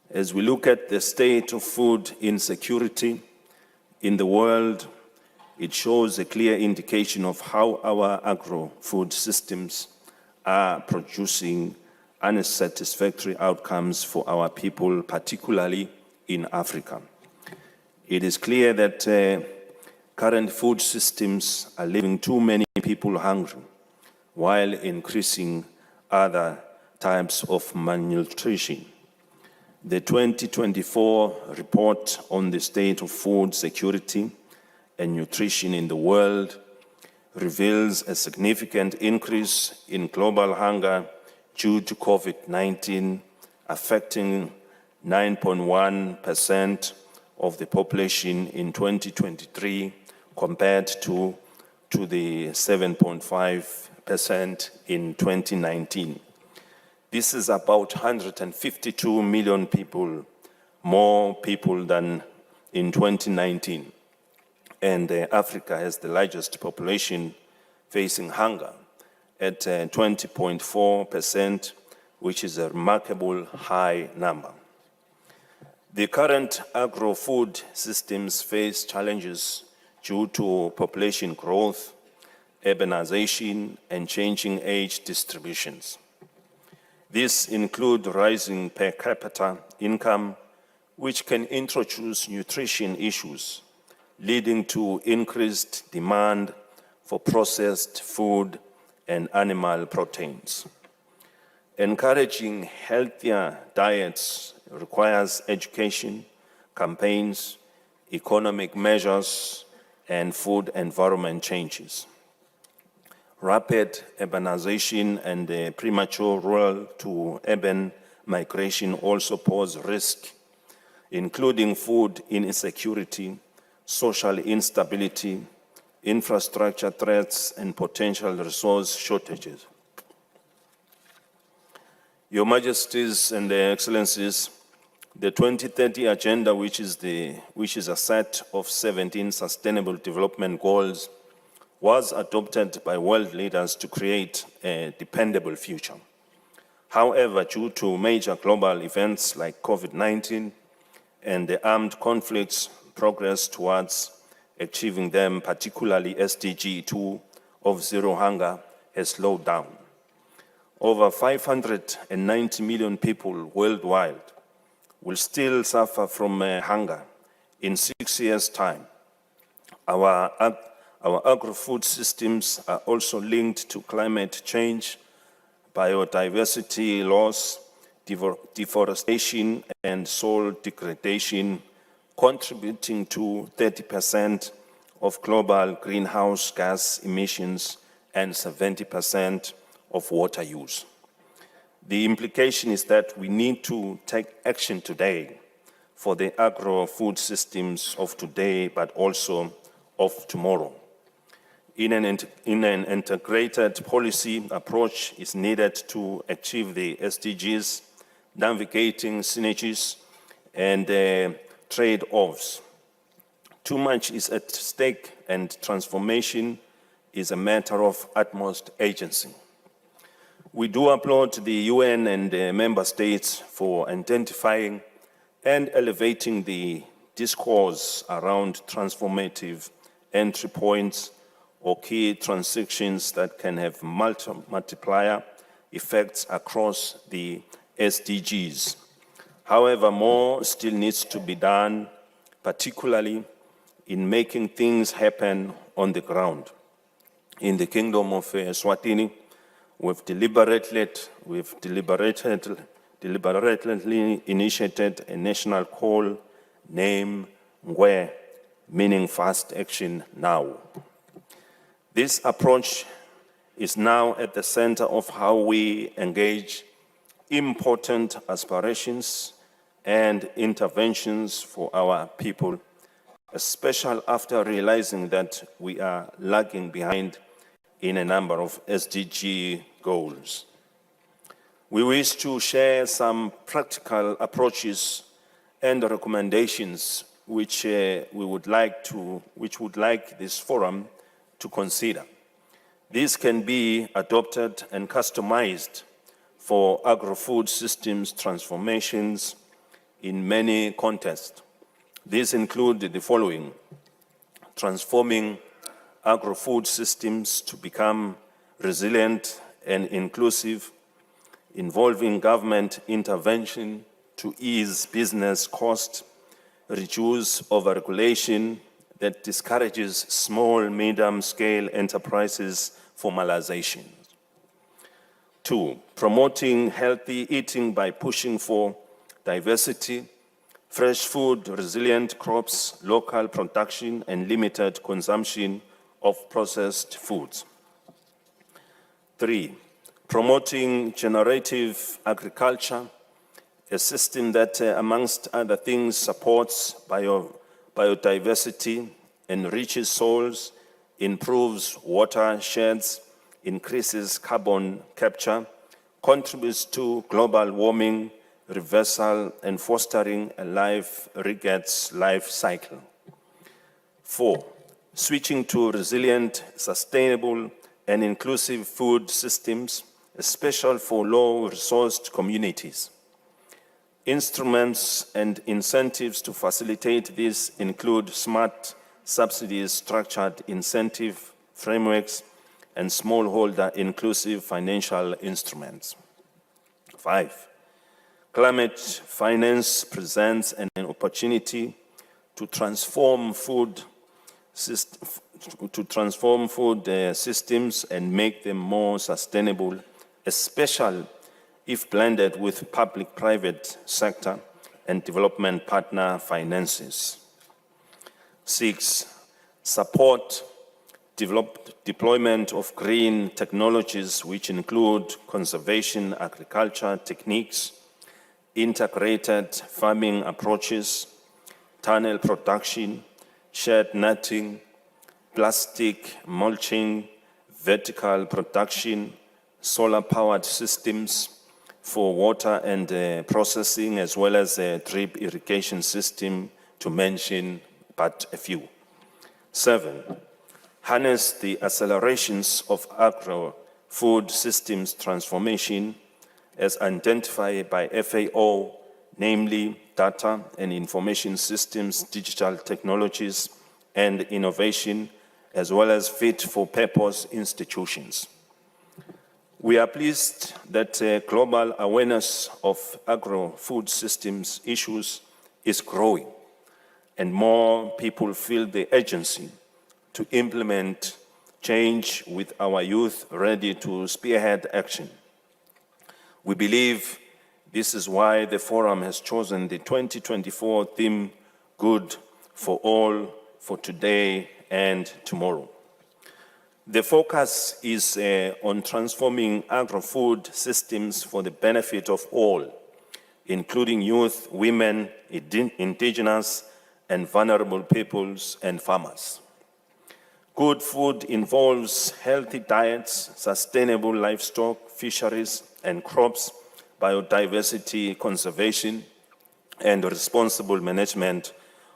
As we look at the state of food insecurity in the world, it shows a clear indication of how our agro-food systems are producing unsatisfactory outcomes for our people, particularly in Africa. It is clear that current food systems are leaving too many people hungry, while increasing other types of malnutrition. The 2024 report on the state of food security and nutrition in the world reveals a significant increase in global hunger due to COVID-19, affecting 9.1% of the population in 2023 compared to the 7.5% in 2019. This is about 152 million people, more people than in 2019. And Africa has the largest population facing hunger at 20.4%, which is a remarkable high number. The current agro-food systems face challenges due to population growth, urbanization, and changing age distributions. These include rising per capita income, which can introduce nutrition issues, leading to increased demand for processed food and animal proteins. Encouraging healthier diets requires education, campaigns, economic measures, and food environment changes. Rapid urbanization and premature rural to urban migration also pose risk, including food insecurity, social instability, infrastructure threats, and potential resource shortages. Your Majesties and Excellencies, the 2030 Agenda, which is a set of 17 Sustainable Development Goals, was adopted by world leaders to create a dependable future. However, due to major global events like COVID-19 and the armed conflicts, progress towards achieving them, particularly SDG 2 of zero hunger, has slowed down. Over 590 million people worldwide will still suffer from hunger in 6 years' time. Our agro-food systems are also linked to climate change, biodiversity loss, deforestation, and soil degradation, contributing to 30% of global greenhouse gas emissions and 70% of water use. The implication is that we need to take action today for the agro-food systems of today, but also of tomorrow. In an integrated policy approach is needed to achieve the SDGs, navigating synergies and trade-offs. Too much is at stake, and transformation is a matter of utmost agency. We do applaud the UN and the member states for identifying and elevating the discourse around transformative entry points or key transactions that can have multiplier effects across the SDGs. However, more still needs to be done, particularly in making things happen on the ground. In the Kingdom of Eswatini, we've deliberately initiated a national call named Ngwe, meaning fast action now. This approach is now at the center of how we engage important aspirations and interventions for our people, especially after realizing that we are lagging behind in a number of SDG goals. We wish to share some practical approaches and recommendations which would like this forum to consider. These can be adopted and customized for agro-food systems transformations in many contexts. These include the following: transforming agro-food systems to become resilient and inclusive, involving government intervention to ease business costs, reduce overregulation that discourages small, medium-scale enterprises formalization. 2, promoting healthy eating by pushing for diversity, fresh food, resilient crops, local production, and limited consumption of processed foods. 3, promoting generative agriculture, a system that, amongst other things, supports biodiversity, enriches soils, improves watersheds, increases carbon capture, contributes to global warming reversal, and fostering a regenerative life cycle. 4, switching to resilient, sustainable, and inclusive food systems, especially for low-resourced communities. Instruments and incentives to facilitate this include smart subsidies, structured incentive frameworks, and smallholder inclusive financial instruments. 5, climate finance presents an opportunity to transform food systems and make them more sustainable, especially if blended with public-private sector and development partner finances. 6, support deployment of green technologies, which include conservation agriculture techniques, integrated farming approaches, tunnel production, shed netting, plastic mulching, vertical production, solar-powered systems for water and processing, as well as a drip irrigation system, to mention but a few. 7, harness the accelerations of agro-food systems transformation as identified by FAO, namely data and information systems, digital technologies, and innovation, as well as fit-for-purpose institutions. We are pleased that global awareness of agro-food systems issues is growing, and more people feel the urgency to implement change, with our youth ready to spearhead action. We believe this is why the forum has chosen the 2024 theme, Good for All, for today and tomorrow. The focus is on transforming agro-food systems for the benefit of all, including youth, women, indigenous and vulnerable peoples and farmers. Good food involves healthy diets, sustainable livestock, fisheries and crops, biodiversity conservation, and responsible management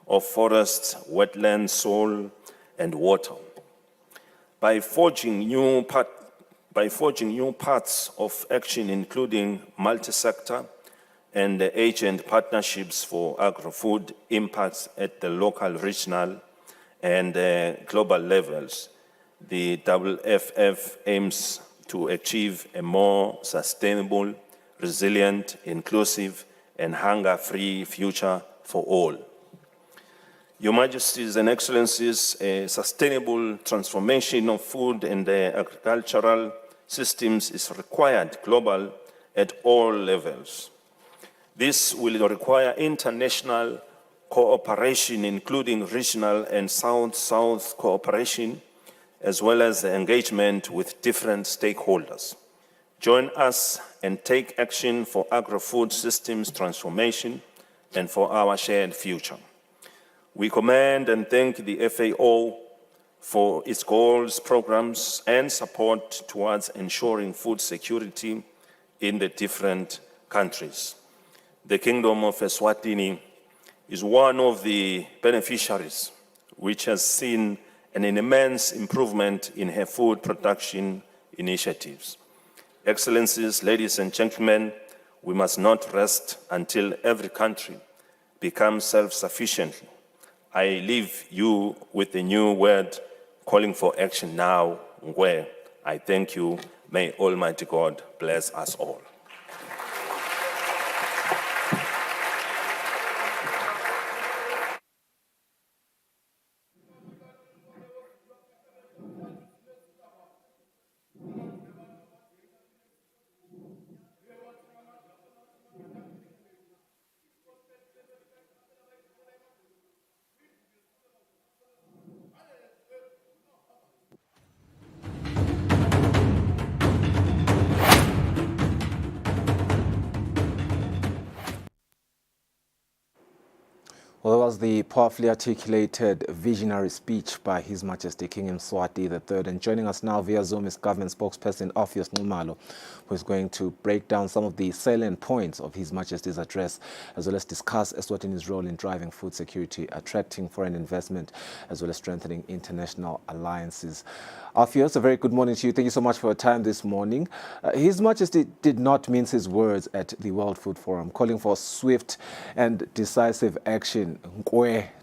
of forests, wetlands, soil, and water. By forging new paths of action, including multi-sector and agent partnerships for agro-food impacts at the local, regional, and global levels, the WFF aims to achieve a more sustainable, resilient, inclusive, and hunger-free future for all. Your Majesties and Excellencies, a sustainable transformation of food and agricultural systems is required global at all levels. This will require international cooperation, including regional and South-South cooperation, as well as the engagement with different stakeholders. Join us and take action for agri-food systems transformation and for our shared future. We commend and thank the FAO for its goals, programs, and support towards ensuring food security in the different countries. The Kingdom of Eswatini is one of the beneficiaries, which has seen an immense improvement in her food production initiatives. Excellencies, ladies and gentlemen, we must not rest until every country becomes self-sufficient. I leave you with a new word calling for action now, where I thank you. May Almighty God bless us all. Well, that was the powerfully articulated visionary speech by His Majesty King Mswati III. And joining us now via Zoom is government spokesperson Ophius Nxumalo, who is going to break down some of the salient points of His Majesty's address, as well as discuss Eswatini's role in driving food security, attracting foreign investment, as well as strengthening international alliances. Ophius, a very good morning to you. Thank you so much for your time this morning. His Majesty did not mince his words at the World Food Forum, calling for swift and decisive action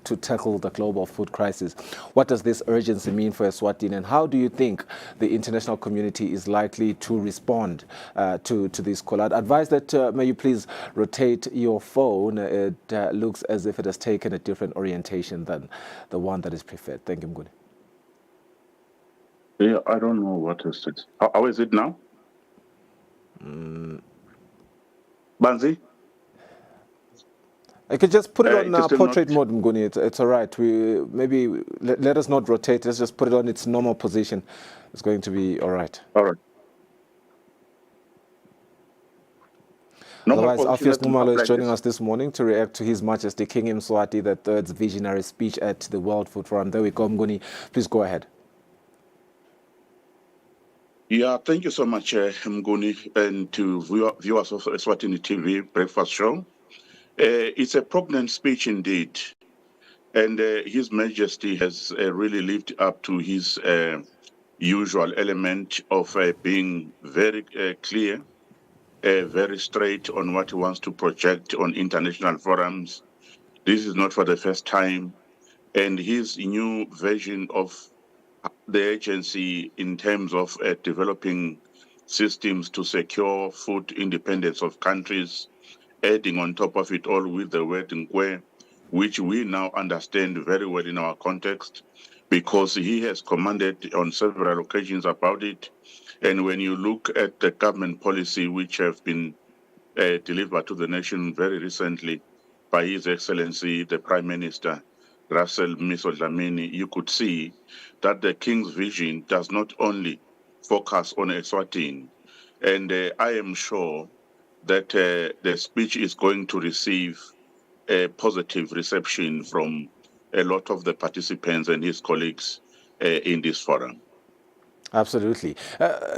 to tackle the global food crisis. What does this urgency mean for Eswatini, and how do you think the international community is likely to respond to this call? I'd advise that may you please rotate your phone. It looks as if it has taken a different orientation than the one that is preferred. Thank you, Mguni. Yeah, I don't know what is it. How is it now? Banzi? I could just put it on portrait mode, Mguni. It's all right. Maybe let us not rotate. Let's just put it on its normal position. It's going to be all right. All right. Otherwise, Ophius Nxumalo is joining us this morning to react to His Majesty King Mswati III's visionary speech at the World Food Forum. There we go, Mguni. Please go ahead. Yeah, thank you so much, Mguni, and to viewers of Eswatini TV Breakfast Show. It's a poignant speech indeed, and His Majesty has really lived up to his usual element of being very clear, very straight on what he wants to project on international forums. This is not for the first time, and his new version of the agency in terms of developing systems to secure food independence of countries, adding on top of it all with the word Nkwe, which we now understand very well in our context, because he has commanded on several occasions about it. And when you look at the government policy which have been delivered to the nation very recently by His Excellency, the Prime Minister, Russell Miso Dlamini, you could see that the King's vision does not only focus on Eswatini. And I am sure that the speech is going to receive a positive reception from a lot of the participants and his colleagues in this forum. Absolutely.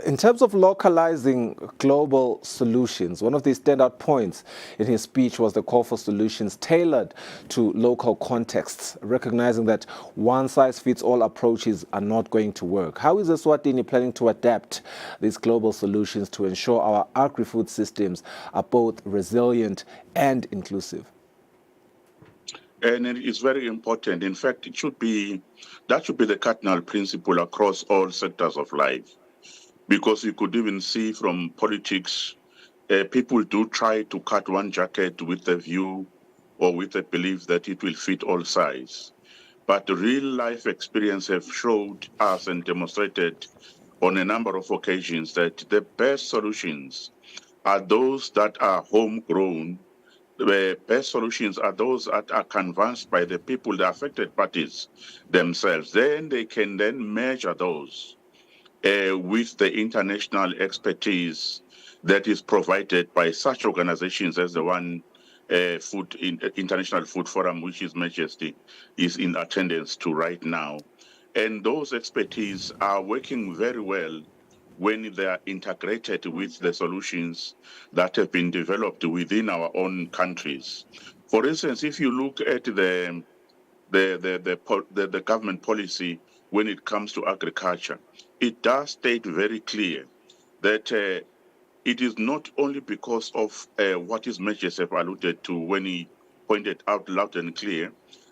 In terms of localizing global solutions, one of the standout points in his speech was the call for solutions tailored to local contexts, recognizing that one-size-fits-all approaches are not going to work. How is Eswatini planning to adapt these global solutions to ensure our agri-food systems are both resilient and inclusive? And it is very important. In fact, that should be the cardinal principle across all sectors of life. Because you could even see from politics people do try to cut one jacket with the view or with the belief that it will fit all sizes. But the real life experience have showed us and demonstrated on a number of occasions that the best solutions are those that are homegrown. The best solutions are those that are canvassed by the people, the affected parties themselves. Then they can then measure those with the international expertise that is provided by such organizations as the one International Food Forum, which His Majesty is in attendance to right now. And those expertise are working very well when they are integrated with the solutions that have been developed within our own countries. For instance, if you look at the government policy when it comes to agriculture, it does state very clear that it is not only because of what His Majesty have alluded to when he pointed out loud and clear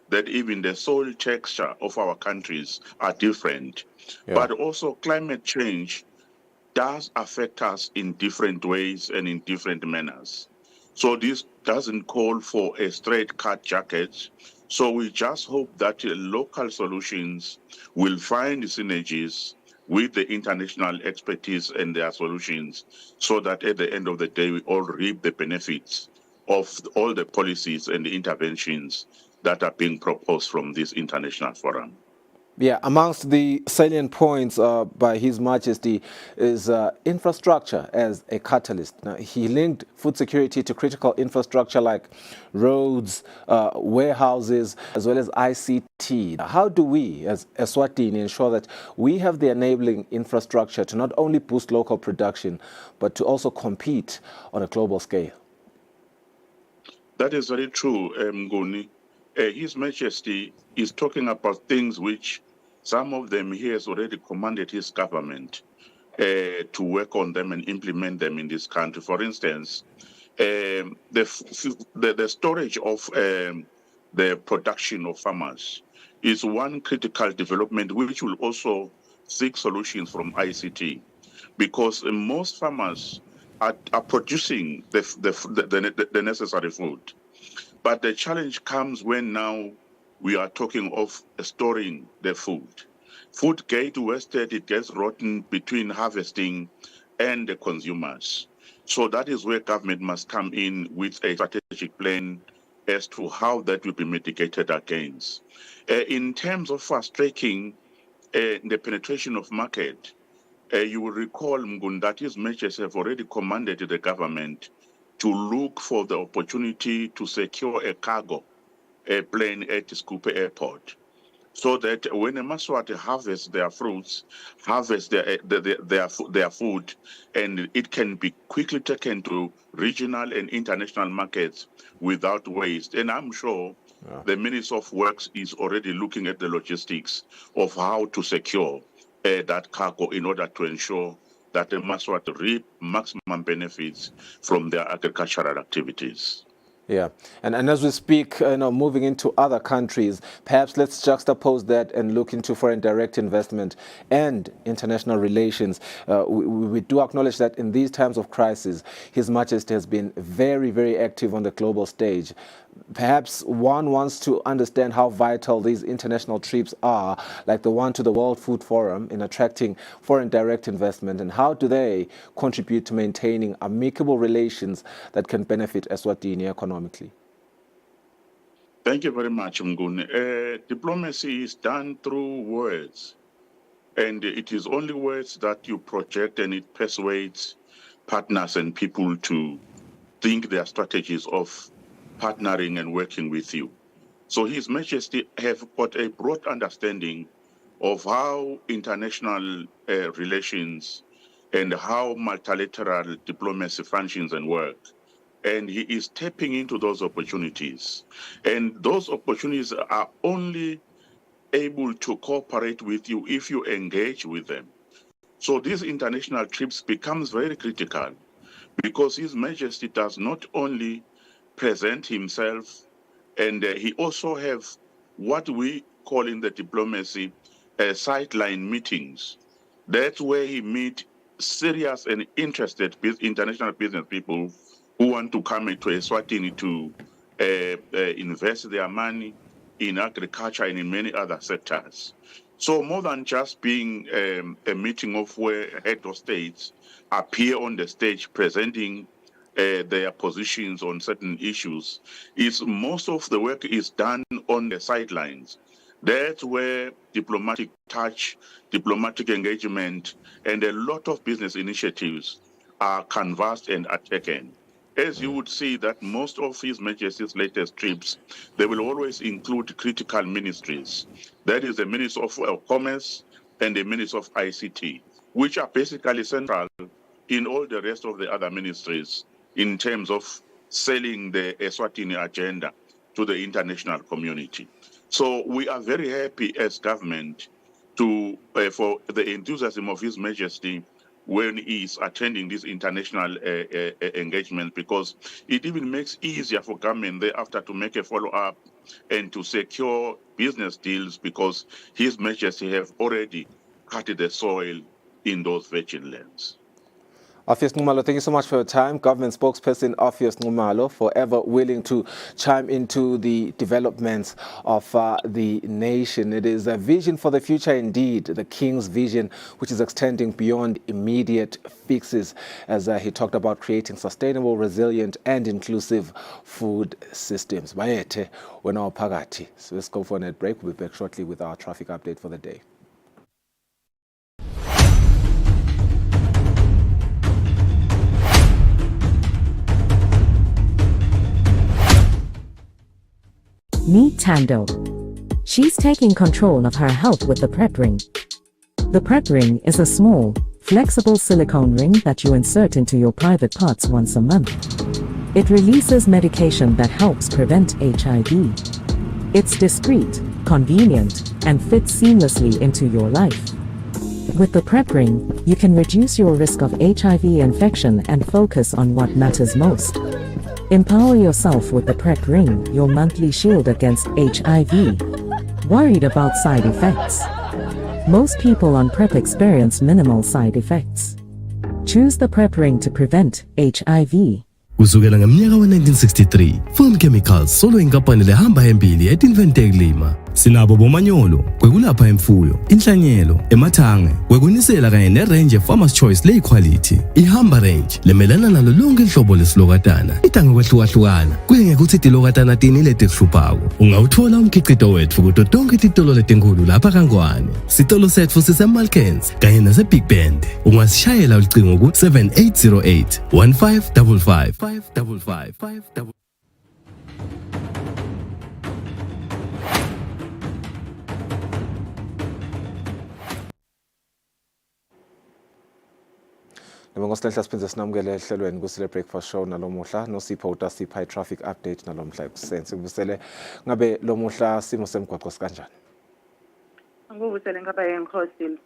that even the soil texture of our countries are different, but also climate change does affect us in different ways and in different manners. So this doesn't call for a straight cut jacket. So we just hope that local solutions will find synergies with the international expertise and their solutions so that at the end of the day, we all reap the benefits of all the policies and the interventions that are being proposed from this international forum. Yeah, amongst the salient points by His Majesty is infrastructure as a catalyst. Now, he linked food security to critical infrastructure like roads, warehouses, as well as ICT. How do we, as Eswatini, ensure that we have the enabling infrastructure to not only boost local production, but to also compete on a global scale? That is very true, Nguni. His Majesty is talking about things which some of them he has already commanded his government to work on them and implement them in this country. For instance, the storage of the production of farmers is one critical development which will also seek solutions from ICT, because most farmers are producing the necessary food. But the challenge comes when now we are talking of storing the food. Food gets wasted, it gets rotten between harvesting and the consumers. So that is where government must come in with a strategic plan as to how that will be mitigated against. In terms of fast-tracking the penetration of market, you will recall, Mgun, that His Majesty have already commanded the government to look for the opportunity to secure a cargo plane at Skupe Airport, so that when a Maswati harvests their fruits, harvests their food, and it can be quickly taken to regional and international markets without waste. And I'm sure the Minister of Works is already looking at the logistics of how to secure that cargo in order to ensure that the Maswati reap maximum benefits from their agricultural activities. Yeah, and as we speak, moving into other countries, perhaps let's juxtapose that and look into foreign direct investment and international relations. We do acknowledge that in these times of crisis, His Majesty has been very, very active on the global stage. Perhaps one wants to understand how vital these international trips are, like the one to the World Food Forum, in attracting foreign direct investment, and how do they contribute to maintaining amicable relations that can benefit Eswatini economically? Thank you very much, Mgun. Diplomacy is done through words, and it is only words that you project, and it persuades partners and people to think their strategies of partnering and working with you. So His Majesty have got a broad understanding of how international relations and how multilateral diplomacy functions and work. And he is tapping into those opportunities. And those opportunities are only able to cooperate with you if you engage with them. So these international trips becomes very critical, because His Majesty does not only present himself, and he also have what we call in the diplomacy sideline meetings. That's where he meet serious and interested international business people who want to come into Eswatini to invest their money in agriculture and in many other sectors. So more than just being a meeting of where head of states appear on the stage presenting their positions on certain issues, is most of the work is done on the sidelines. That's where diplomatic touch, diplomatic engagement, and a lot of business initiatives are canvassed and are taken. As you would see that most of His Majesty's latest trips, they will always include critical ministries. That is the Ministry of Commerce and the Ministry of ICT, which are basically central in all the rest of the other ministries in terms of selling the Eswatini agenda to the international community. So we are very happy as government to for the enthusiasm of His Majesty when he is attending this international engagement, because it even makes easier for government thereafter to make a follow-up and to secure business deals, because His Majesty have already cut the soil in those virgin lands. Office Nxumalo, thank you so much for your time. Government spokesperson Office Nxumalo, forever willing to chime into the developments of the nation. It is a vision for the future indeed, the King's vision, which is extending beyond immediate fixes, as he talked about creating sustainable, resilient and inclusive food systems. Bayethe, wena phakathi. So let's go for a net break. We'll be back shortly with our traffic update for the day. Meet Tando. She's taking control of her health with the PrEP ring. The PrEP ring is a small, flexible silicone ring that you insert into your private parts once a month. It releases medication that helps prevent HIV. It's discreet, convenient, and fits seamlessly into your life. With the PrEP ring, you can reduce your risk of HIV infection and focus on what matters most. Empower yourself with the PrEP ring, your monthly shield against HIV. Worried about side effects? Most people on PrEP experience minimal side effects. Choose the PrEP ring to prevent HIV. Kusukela ngeminyaka wa-1963, Farm Chemicals solo inkampani lehamba phambili etinvente kulima. Sinabo bomanyolo, kwekulapha imfuyo, inhlanyelo, emathange, kwekunisela kanye nerange Farmer's Choice leyiquality. Ihamba range lemelana nalo lonke ihlobo lesilokatana. Itange kwehlukahlukana, kuye ngekuthi tilokatana tini letikuhluphako. Ungawuthola umkhiqido wethu kuto tonke titolo letinkulu lapha kaNgwane. Sitolo sethu siseMalkens kanye naseBig Bend. Ungasishayela ucingo ku 7808 1555 555. Ngosihlehla siphinde sinamukele ehlelweni Kusile Breakfast Show nalomuhla noSipho utasipha traffic update nalomhla ekuseni. Sikubusele ngabe lomuhla simo semgwaqo sikanjani? Ngubusele ngaba yenkhosini.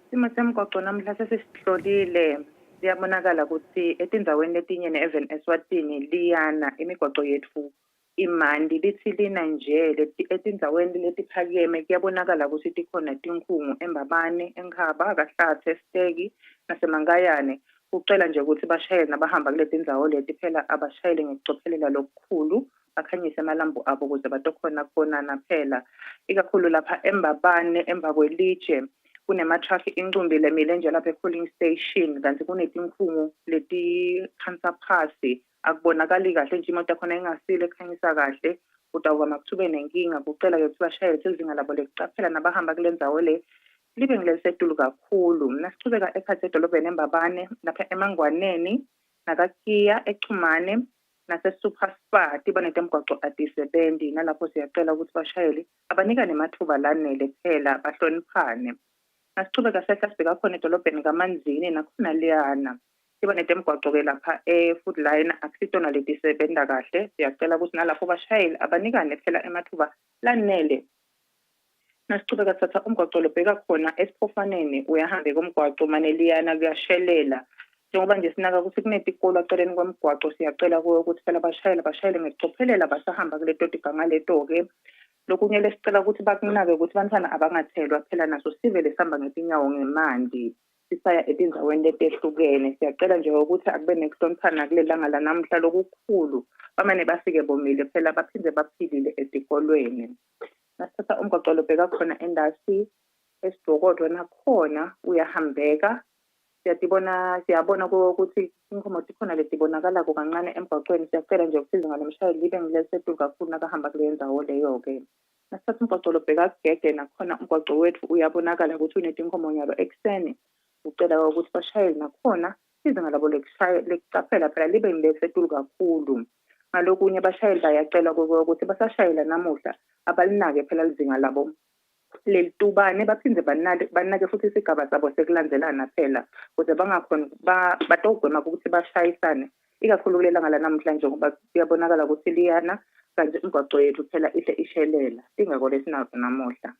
Simo semgwaqo namhla sesihlolile. Siyabonakala ukuthi etindzaweni letinye ne-even Eswatini liyana imigwaqo yethu imandi lithi lina nje etindzaweni letiphakeme kuyabonakala ukuthi tikhona tinkhungu eMbabane, eNkhaba, kaHlathe, Steki naseMangayane. Ucela nje ukuthi bashayeli nabahamba kule tindzawo leti phela abashayeli ngekucophelela lokukhulu, bakhanyise amalambu abo ukuze batokhona kubonana phela. Ikakhulu lapha eMbabane emva kwelitshe kunema-traffic incumbi lemile nje lapha e-polling station, kanti kunetinkhungu letikhansa phasi. Akubonakali kahle nje imoto yakhona ingasile ekhanyisa kahle, utawuka makuthube nenkinga. Kucela-ke ukuthi bashayele izinga labo lekucaphela nabahamba kule ndzawo le libe ngilisetulu kakhulu. Nasichubeka ekhathi edolobheni eMbabane lapha eMangwaneni nakaKiya eChumane nase-Super Spa tibanete mgwaqo adisebendi. Nalapho siyacela ukuthi bashayeli abanikane amathuba lanele phela bahloniphane. Nasichubeka sehla sibheka khona edolobheni kaManzini nakhona liyana tibanete mgwaqo-ke lapha e-food line akusitona letisebenda kahle. Siyacela ukuthi nalapho bashayeli abanikane phela emathuba lanele. Nasichubeka thatha umgwaqo lobheka khona esiphofaneni uyahambe komgwaqo maneliyana kuyashelela. Njengoba nje sinaka ukuthi kunetikolo aceleni kwemgwaqo, siyacela kuyo ukuthi phela bashayele ngekucophelela basahamba kule totiganga leto-ke. Lokunye lesicela ukuthi bakunake ukuthi bantwana abangathelwa phela naso sive lesihamba ngetinyawo ngemandi. sisaya etindaweni letehlukene. Siyacela nje ukuthi akube nekuhloniphana kule langa lanamhla lokukhulu. Bamane bafike bomile phela baphinde baphilile esikolweni. Nasithatha umgwaqo lobheka khona endasi esidokotho nakhona uyahambeka. Siyabona ukuthi inkomo zikhona letibonakala kancane emgwaqweni. Siyacela nje ukusiza ngalo mshayeli libe ngilesetulu kakhulu nakahamba kule ndawo leyo-ke. Nasithatha umgwaqo lobheka Sigege nakhona umgwaqo wethu uyabonakala ukuthi unetinkomo nyalo ekuseni. Ucela ukuthi bashayeli nakhona izinga labo lekucaphela phela libe ngilesetulu kakhulu. Ngalokunye abashayeli bayacela ukuthi basashayela namuhla abalinake phela lizinga labo lelitubane baphinde banake futhi isigaba sabo sekulandelana phela ukuze bangakhona batogwema ukuthi bashayisane ikakhulu kulelanga lanamhlanje ngoba kuyabonakala ukuthi liyana kanti umgwaqo yethu phela ihle ishelela ingako lesinazo namuhla.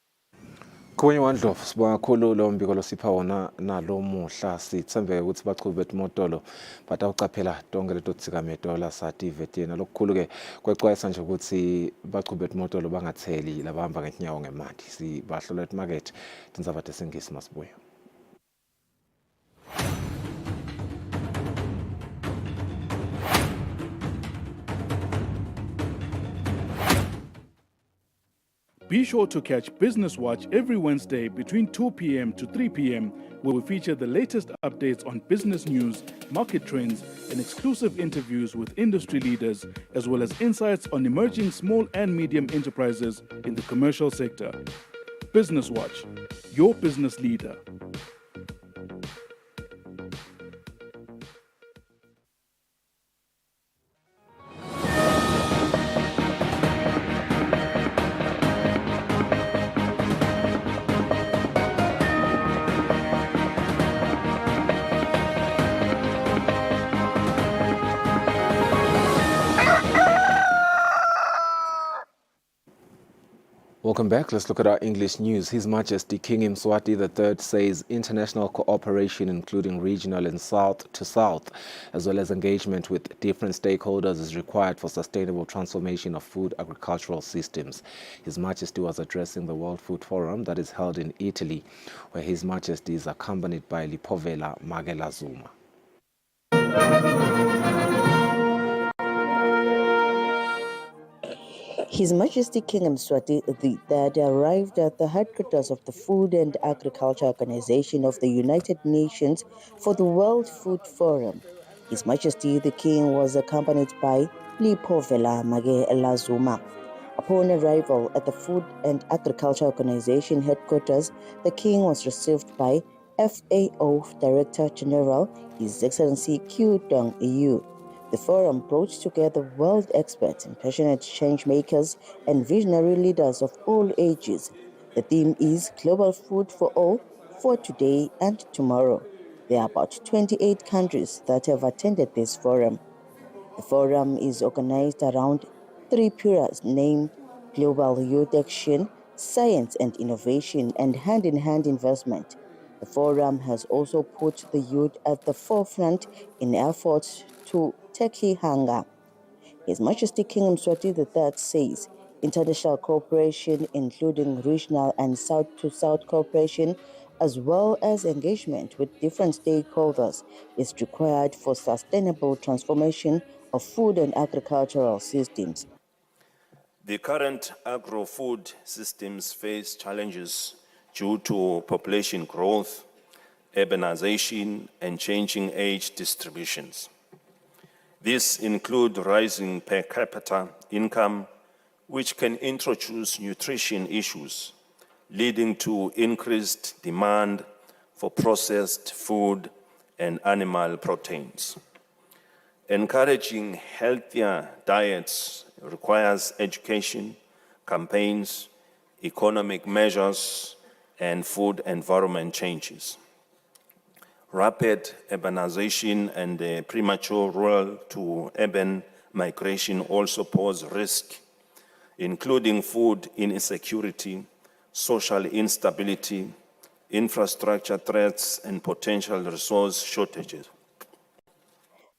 Khonye wandlovu sibonga kakhulu lo mbiko losipha wona nalo muhla sithembe ukuthi baqhubi betimotolo batawucaphela tonke leto tsigameto la sativeti yena lokukhulu ke kwexwayisa nje ukuthi baqhubi betimotolo bangatheli labahamba ngenyawo ngemali sibahlola emarket tindzaba tesingisi masibuya. Be sure to catch Business Watch every Wednesday between 2 p.m. to 3 p.m. where we feature the latest updates on business news, market trends, and exclusive interviews with industry leaders, as well as insights on emerging small and medium enterprises in the commercial sector. Business Watch, your business leader. Welcome back. Let's look at our English news. His Majesty King Mswati III says international cooperation, including regional and south-to-south, as well as engagement with different stakeholders, is required for sustainable transformation of food agricultural systems. His Majesty was addressing the World Food Forum that is held in Italy, where His Majesty is accompanied by Lipovela Magela-Zuma. His Majesty King Mswati III arrived at the headquarters of the Food and Agriculture Organization of the United Nations for the World Food Forum. His Majesty the King was accompanied by Lipovela Magela-Zuma. Upon arrival at the Food and Agriculture Organization headquarters, the King was received by FAO Director General, His Excellency Q Dong EU. The forum brought together world experts and passionate change makers and visionary leaders of all ages. The theme is Global Food for All, for today and tomorrow. There are about 28 countries that have attended this forum. The forum is organized around 3 pillars named Global Youth Action, Science and Innovation, and Hand-in-Hand Investment. The forum has also put the youth at the forefront in efforts to tackle hunger. His Majesty King Mswati III says international cooperation, including regional and south-to-south cooperation, as well as engagement with different stakeholders, is required for sustainable transformation of food and agricultural systems. The current agro-food systems face challenges due to population growth, urbanization, and changing age distributions. These include rising per capita income, which can introduce nutrition issues, leading to increased demand for processed food and animal proteins. Encouraging healthier diets requires education, campaigns, economic measures, and food environment changes. Rapid urbanization and premature rural to urban migration also pose risk, including food insecurity, social instability, infrastructure threats, and potential resource shortages.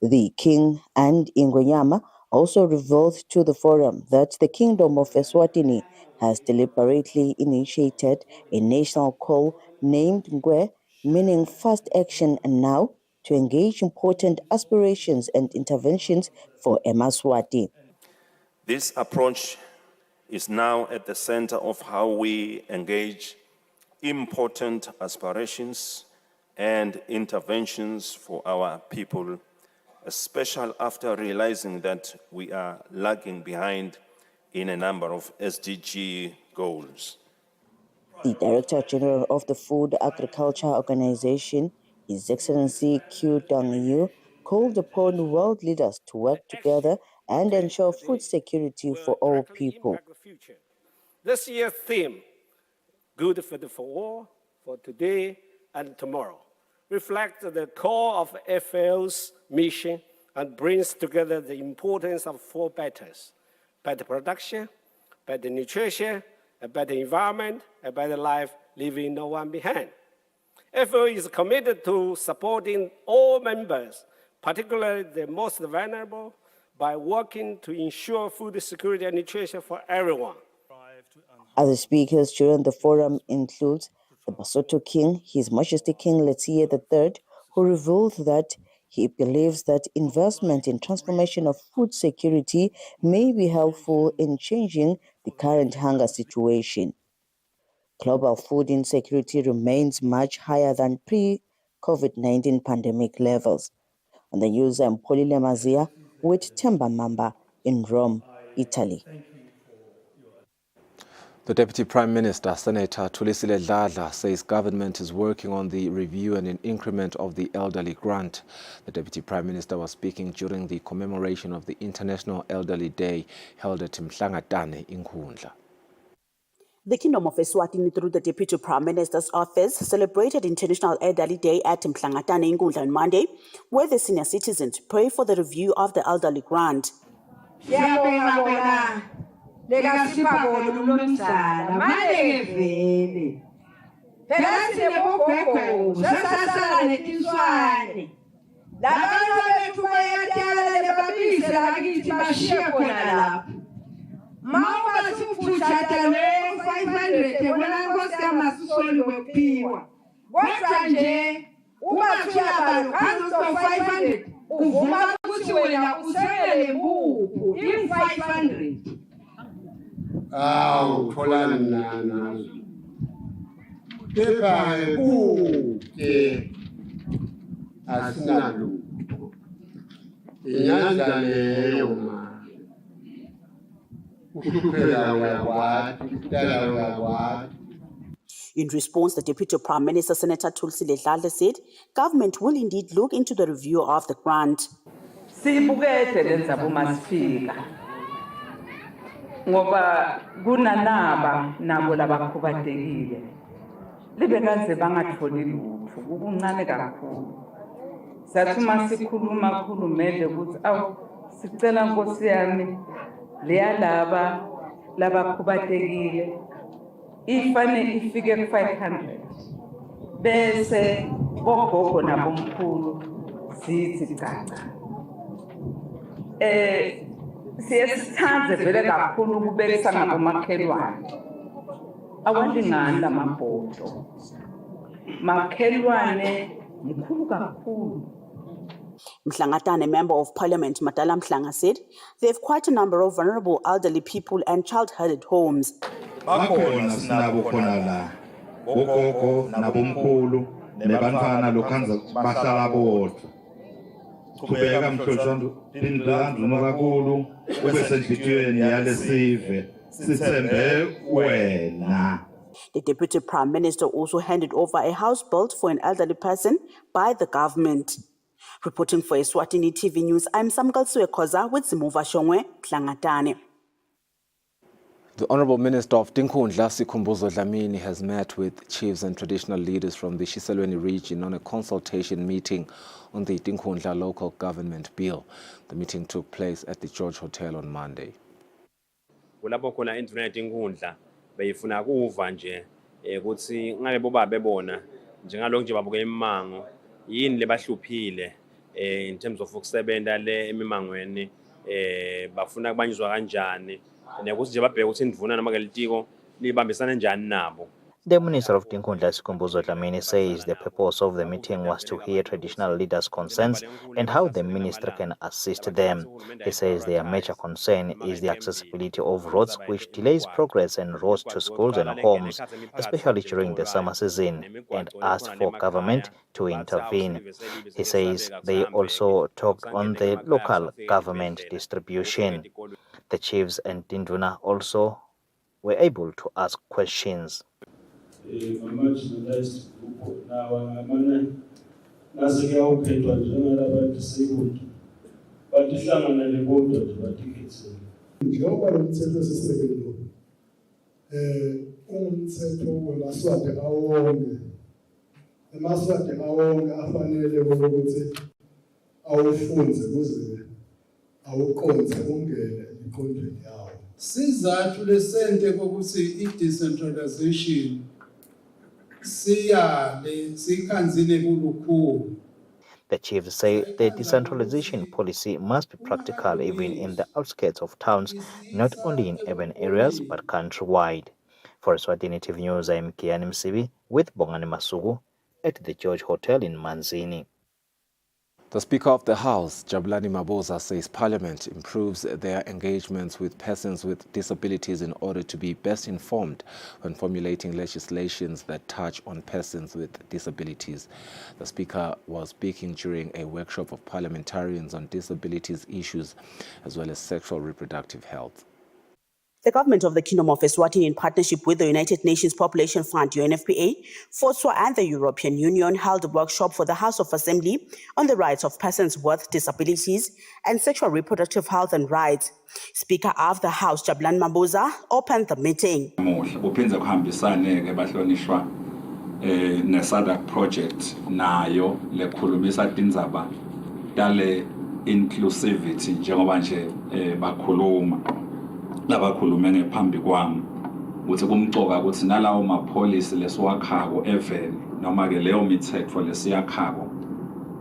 The King and Ingonyama also revealed to the forum that the Kingdom of Eswatini has deliberately initiated a national call named Ngwe meaning fast action now to engage important aspirations and interventions for Eswatini. This approach is now at the center of how we engage important aspirations and interventions for our people, especially after realizing that we are lagging behind in a number of SDG goals. The Director General of the Food Agriculture Organization, His Excellency Q Dong-yu, called upon world leaders to work together and ensure food security for all people. This year's theme, Good Food for All, for today and tomorrow, reflects the core of FAO's mission and brings together the importance of four betters: better production, better nutrition, a better environment, a better life, leaving no one behind. FAO is committed to supporting all members, particularly the most vulnerable, by working to ensure food security and nutrition for everyone. Other speakers during the forum include the Basotho King, His Majesty King Letsie III, who revealed that he believes that investment in transformation of food security may be helpful in changing the current hunger situation. Global food insecurity remains much higher than pre-COVID-19 pandemic levels. On the news, I'm Polile Mazia with Temba Mamba in Rome, Italy. The Deputy Prime Minister, Senator Kusile says government is working on the review and an increment of the elderly grant. The Deputy Prime Minister was speaking during the commemoration of the International Elderly Day held at Mhlangatane in Nkundla. The Kingdom of Eswatini, through the Deputy Prime Minister's office, celebrated International Elderly Day at Mhlangatane in Nkundla on Monday, where the senior citizens pray for the review of the elderly grant. Mama sifucha talo 500 ebona nkosi amasisoli wepiwa kodwa nje ubathuya balo kanzo 500 uvuma ukuthi wena usele mbuku in 500 uthola nazo kepha ke asinalo inyanda leyo ma In response, the Deputy Prime Minister, Senator Kusile said government will indeed look into the review of the grant. Sibukete lenzaba masifika ngoba kunanaba nabo labakhubatekile libe kanze bangatholi lutho kuncane kakhulu sathi masikhuluma khulumele ukuthi awu sicela Nkosi yami leyalaba labakhubatekile ifane ifike ku500 bese bogogo nabomkhulu sithi gaca siyesithanze vele kakhulu ukubekisa ngabomakhelwane awalingani lamabhodo makhelwane mkhulu kakhulu. Mhlangatane, Member of Parliament Madala Mhlanga, said they have quite a number of vulnerable elderly people and child-headed homes. Bakhona sinabo khona la gogogo nabomkhulu nebantwana lokhanza bahlala bodwa. Kubeka mhlonjana indlandluno kakhulu kwesenhlitiyweni yale sive sithembe wena. The Deputy Prime Minister also handed over a house built for an elderly person by the government. Reporting for Eswatini TV News, I'm Samkalswe Khoza with Zimuva Shongwe, Mhlangatane. The Honorable Minister of Tinkhundla, Sikhumbuzo Dlamini, has met with chiefs and traditional leaders from the Shiselweni region on a consultation meeting on the Tinkhundla local government bill. The meeting took place at the George Hotel on Monday. Kulapho khona induna yetinkhundla beyifuna kuva nje ukuthi ngale boba bebona njengalokho nje babuke imango yini lebahluphile in terms of ukusebenta le emimangweni bafuna kubanyizwa kanjani nekuthi nje babheke ukuthi indvuna noma ke litiko libambisana njani nabo. The Minister of Tinkundla Sikhumbuzo Dlamini says the purpose of the meeting was to hear traditional leaders' concerns and how the ministry can assist them. He says their major concern is the accessibility of roads, which delays progress and roads to schools and homes, especially during the summer season, and asked for government to intervene. He says they also talked on the local government distribution. The chiefs and Tinduna also were able to ask questions. Marginalized group nawa nasekuyaphethwa njengalaba disabled but ihlangana lebodwa nje batiketse njengoba lo mthetho sisekelo umthetho wemaswati awonke emaswati awonke afanele ukuthi awufunze kuze awuqonde ungene iqondweni yawo sizathu lesente kokuthi i-decentralization The chiefs say the decentralization policy must be practical even in the outskirts of towns, not only in urban areas but countrywide. For Eswatini TV News, I am Kiani Msibi with Bongani Masugu at the George Hotel in Manzini. The Speaker of the House, Jabulani Mabuza, says Parliament improves their engagements with persons with disabilities in order to be best informed when formulating legislations that touch on persons with disabilities. The Speaker was speaking during a workshop of parliamentarians on disabilities issues as well as sexual reproductive health. The government of the Kingdom of Eswatini, in partnership with the United Nations Population Fund, UNFPA, FOSWA and the European Union, held a workshop for the House of Assembly on the rights of persons with disabilities and sexual reproductive health and rights. Speaker of the House, Jabulani Mabuza, opened the meeting. Ne-SADC project nayo lekhulumisa tindzaba tale inclusivity njengoba nje bakhuluma labakhulume ngephambi kwami ukuthi kumcoka ukuthi nalawo mapolicy lesiwakhako even noma ke leyo mithetho lesiyakhako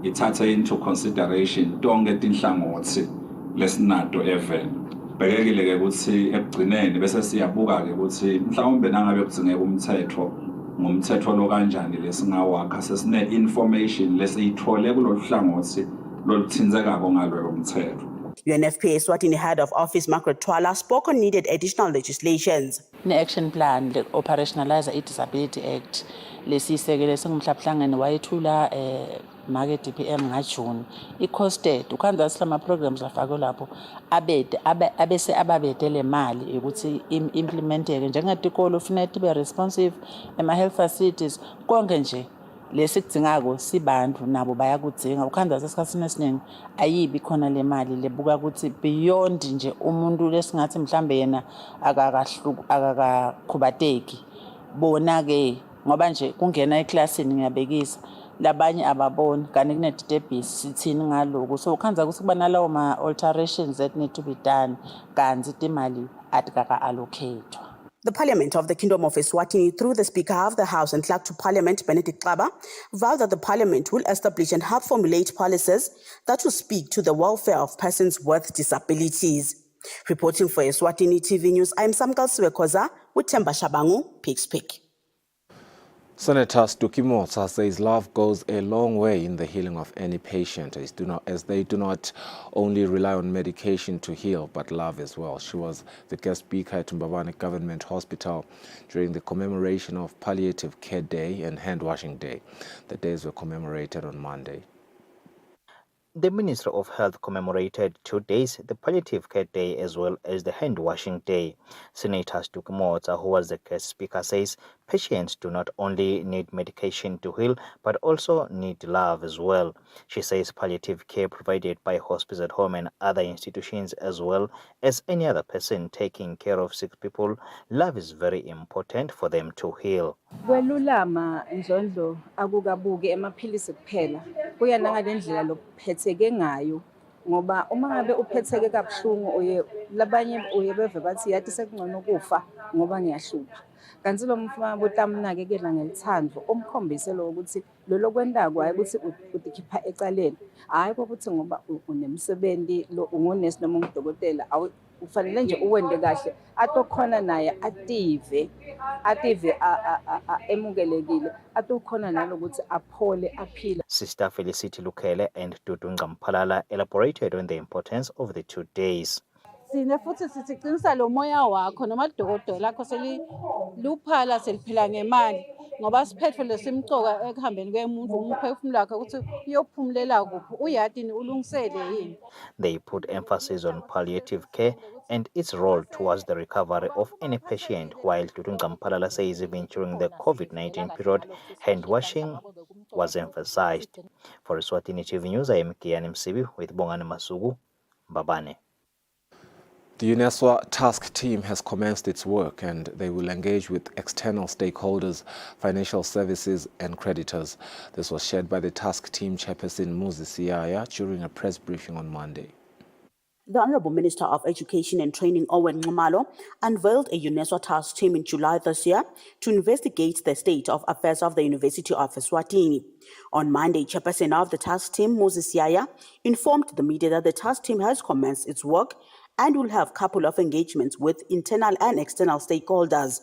ithathe into consideration tonke tinhlangothi lesinato even bekekile ke ukuthi ekugcineni bese siyabuka ke ukuthi mhlawumbe nangabe kudzingeka umthetho ngomthetho lo kanjani lesingawakha sesine information lesiyithole kulolu hlangothi loluthinzekako ngalo mthetho. UNFPA Eswatini Head of Office Margaret Twala spoke on needed additional legislations. Ne-action plan le-operationalize i-Disability Act lesisekele singumhlabuhlangene wayethula make DPM ngaJune i-costed ukhanza silama programs lafakwe lapho abese ababedele mali ukuthi implementeke njengetikolo kufanele be responsive ema-health facilities konke nje lesikudingako sibantu nabo bayakudinga ukhanza sesikhathini esiningi ayibi khona le mali lebuka ukuthi beyond nje umuntu lesingathi mhlambe yena akakakhubateki bona ke ngoba nje kungena eclassini ngiyabekisa labanye ababoni kanti kunedebisi sithini ngaloko so ukhanza ukuthi kuba nalawo ma-alterations that need to be done kanti imali atikaka-allocatwa. The Parliament of the Kingdom of Eswatini, through the Speaker of the House and Clerk to Parliament, Benedict Xaba, vowed that the Parliament will establish and help formulate policies that will speak to the welfare of persons with disabilities. Reporting for Eswatini TV News, I'm Samkal Siwekoza with Temba Shabangu, Pigs Pick. Senator Stuki Motsa says love goes a long way in the healing of any patient, as they do not only rely on medication to heal, but love as well. She was the guest speaker at Mbabane Government Hospital during the commemoration of Palliative Care Day and Hand Washing Day. The days were commemorated on Monday. The Minister of Health commemorated 2 days, the Palliative Care Day as well as the Hand Washing Day. Senator Stuki Motsa, who was the guest speaker, says patients do not only need medication to heal, but also need love as well. She says palliative care provided by hospice at home and other institutions, as well as any other person taking care of sick people, love is very important for them to heal. Kwelulama Nzondo akukabuke emaphilisi kuphela kuya nangalendlela lophetheke ngayo ngoba uma ngabe uphetheke kabuhlungu uye labanye uye beve bathi yathi sekungcono kufa ngoba ngiyahlupha kanti lo mfana botamnakekela ngelithando omkhombise lo ukuthi lolo kwendako hayi ukuthi utikhipha ecaleni hayi ukuthi ngoba unemsebenzi lo ungonesi noma ungudokotela ufanele nje uwende kahle atokhona naye ative emukelekile atokhona nalokuthi aphole aphile. Sister Felicity Lukele and Dudu Ngampalala elaborated on the importance of the 2 days. Sine futhi sithi qinisa lo moya wakho noma idokotela lakho seliphala seliphila ngemali ngoba siphethwe lesimcoka ekuhambeni kwemuntu umphefumulo wakhe ukuthi uyophumulela kuphi uyadini ulungisele yini. They put emphasis on palliative care and its role towards the recovery of any patient, while Dudu Ngampalala says even during the COVID-19 period, hand washing was emphasized. For Eswatini TV News, I am Kiani Msibi with Bongani Masugu, Mbabane. The UNESWA task team has commenced its work and they will engage with external stakeholders, financial services and creditors. This was shared by the task team chairperson Muzi Siaya during a press briefing on Monday. The Honorable Minister of Education and Training, Owen Nxumalo, unveiled a UNESWA task team in July this year to investigate the state of affairs of the University of Eswatini. On Monday, chairperson of the task team, Moses Yaya, informed the media that the task team has commenced its work and will have a couple of engagements with internal and external stakeholders.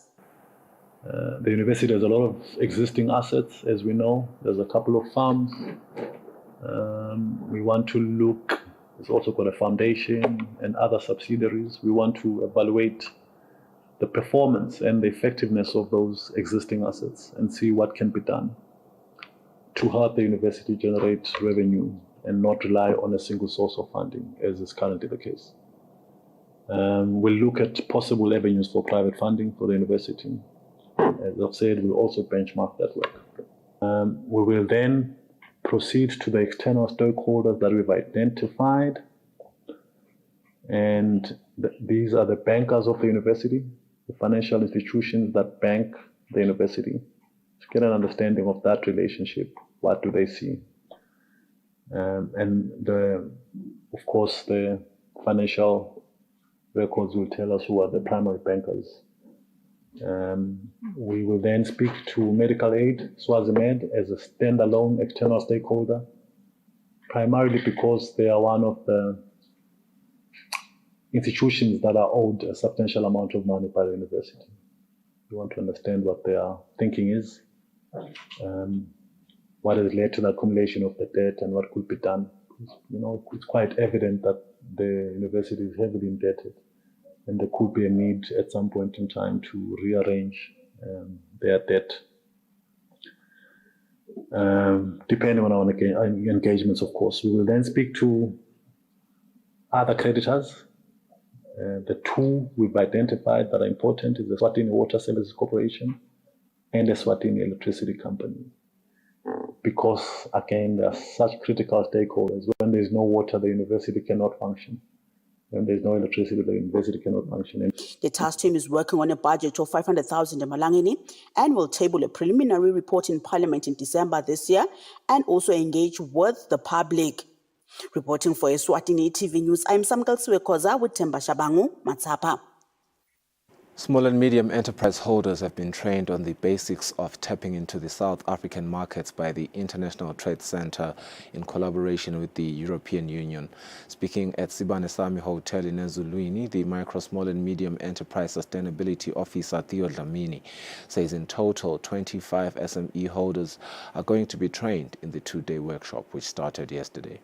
The university has a lot of existing assets, as we know. There's a couple of farms. We want to look. It's also got a foundation and other subsidiaries. We want to evaluate the performance and the effectiveness of those existing assets and see what can be done to help the university generate revenue and not rely on a single source of funding, as is currently the case. We'll look at possible avenues for private funding for the university. As I've said, we'll also benchmark that work. We will then proceed to the external stakeholders that we've identified. And these are the bankers of the university, the financial institutions that bank the university, to get an understanding of that relationship. What do they see? And of course, the financial records will tell us who are the primary bankers. We will then speak to medical aid, Swazimed, as a standalone external stakeholder, primarily because they are one of the institutions that are owed a substantial amount of money by the university. We want to understand what their thinking is, what has led to the accumulation of the debt and what could be done. You know, it's quite evident that the university is heavily indebted. And there could be a need at some point in time to rearrange their debt, depending on our engagements, of course. We will then speak to other creditors. The two we've identified that are important is the Eswatini Water Services Corporation and the Eswatini Electricity Company. Because, again, they are such critical stakeholders. When there's no water, the university cannot function. When there's no electricity, the university cannot function. The task team is working on a budget of 500,000 Malangeni and will table a preliminary report in Parliament in December this year and also engage with the public. Reporting for Eswatini TV News, I'm Samkal Suekoza with Temba Shabangu, Matsapa. Small and medium enterprise holders have been trained on the basics of tapping into the South African markets by the International Trade Center in collaboration with the European Union. Speaking at Sibane Sami Hotel in Ezulwini, the Micro, Small and Medium Enterprise Sustainability Officer Theo Dlamini says in total 25 SME holders are going to be trained in the two-day workshop which started yesterday.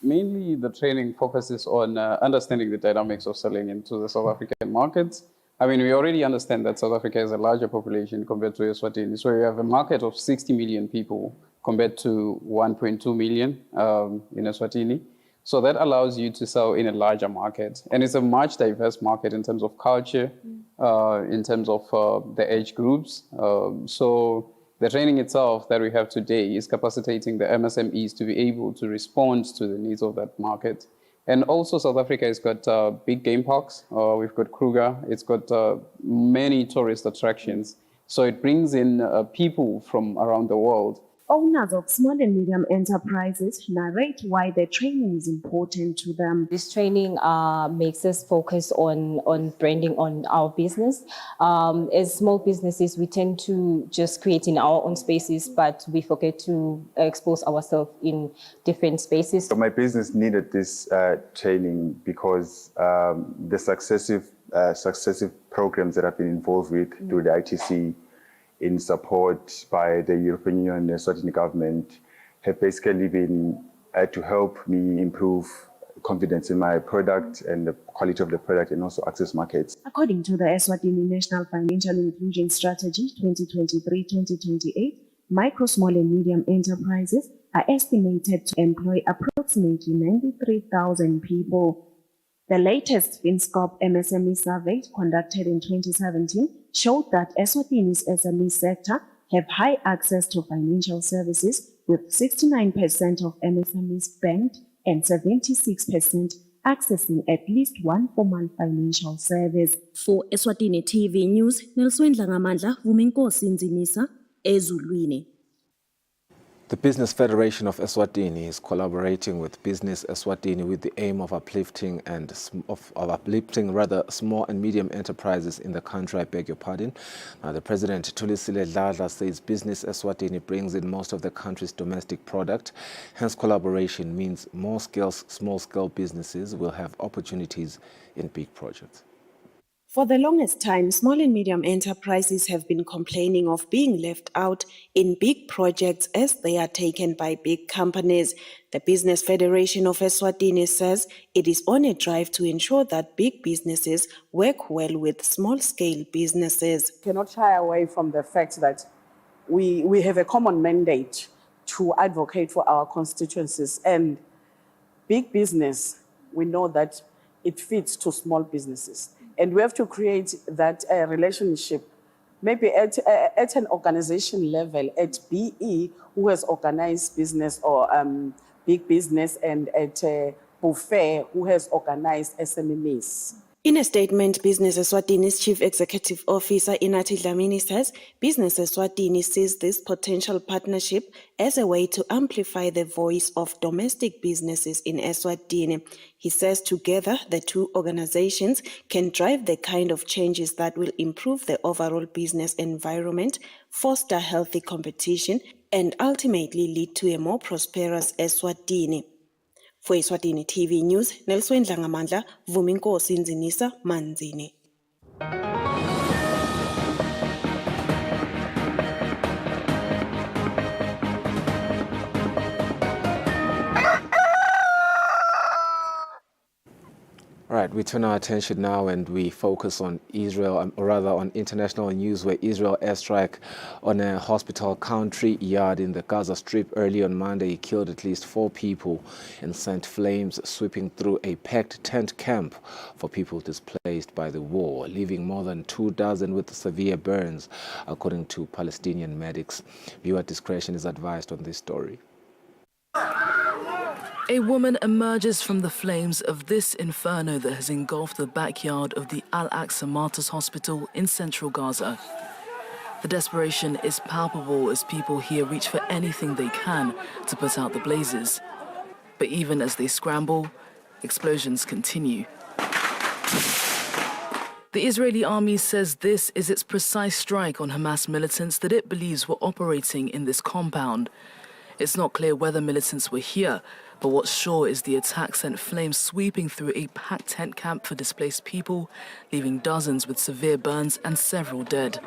Mainly, the training focuses on understanding the dynamics of selling into the South African markets. I mean, we already understand that South Africa has a larger population compared to Eswatini. So we have a market of 60 million people compared to 1.2 million in Eswatini. So that allows you to sell in a larger market. And it's a much diverse market in terms of culture, in terms of the age groups. So the training itself that we have today is capacitating the MSMEs to be able to respond to the needs of that market. And also South Africa has got big game parks. We've got Kruger. It's got many tourist attractions. So it brings in people from around the world Owners of small and medium enterprises narrate why the training is important to them. This training makes us focus on branding on our business. As small businesses, we tend to just create in our own spaces, but we forget to expose ourselves in different spaces. So my business needed this training because the successive programs that I've been involved with through the ITC in support by the European Union and the Eswatini government have basically been to help me improve confidence in my product and the quality of the product and also access markets. According to the Eswatini National Financial Inclusion Strategy 2023-2028, micro, small and medium enterprises are estimated to employ approximately 93,000 people. The latest FinScope MSME survey conducted in 2017 showed that Eswatini's SME sector have high access to financial services, with 69% of MSMEs banked and 76% accessing at least one formal financial service. For Eswatini TV News, Nelson Dlangamandla, Vuminkosi Nzimisa, Ezulwini. The Business Federation of Eswatini is collaborating with Business Eswatini with the aim of uplifting small and medium enterprises in the country. I beg your pardon. Now, the president Kusile says Business Eswatini brings in most of the country's domestic product. Hence, collaboration means more small-scale businesses will have opportunities in big projects. For the longest time, small and medium enterprises have been complaining of being left out in big projects as they are taken by big companies. The Business Federation of Eswatini says it is on a drive to ensure that big businesses work well with small-scale businesses. Cannot shy away from the fact that we have a common mandate to advocate for our constituencies, and big business, we know that it fits to small businesses. And we have to create that relationship, maybe at an organization level, at BE, who has organized business or big business, and at Buffet, who has organized SMEs. In a statement, Business Eswatini's Chief Executive Officer Inathi Dlamini says Business Eswatini sees this potential partnership as a way to amplify the voice of domestic businesses in Eswatini. He says together the two organizations can drive the kind of changes that will improve the overall business environment, foster healthy competition, and ultimately lead to a more prosperous Eswatini. For Eswatini TV News, Nelson Dlangamandla, Vuminkosi Nzimisa, Manzini. All right, we turn our attention now and we focus on Israel, or rather on international news, where Israel airstrike on a hospital country yard in the Gaza Strip early on Monday killed at least 4 people and sent flames sweeping through a packed tent camp for people displaced by the war, leaving more than 24 with severe burns, according to Palestinian medics. Viewer discretion is advised on this story. A woman emerges from the flames of this inferno that has engulfed the backyard of the Al-Aqsa Martyrs Hospital in central Gaza. The desperation is palpable as people here reach for anything they can to put out the blazes. But even as they scramble, explosions continue. The Israeli army says this is its precise strike on Hamas militants that it believes were operating in this compound. It's not clear whether militants were here, but what's sure is the attack sent flames sweeping through a packed tent camp for displaced people, leaving dozens with severe burns and several dead.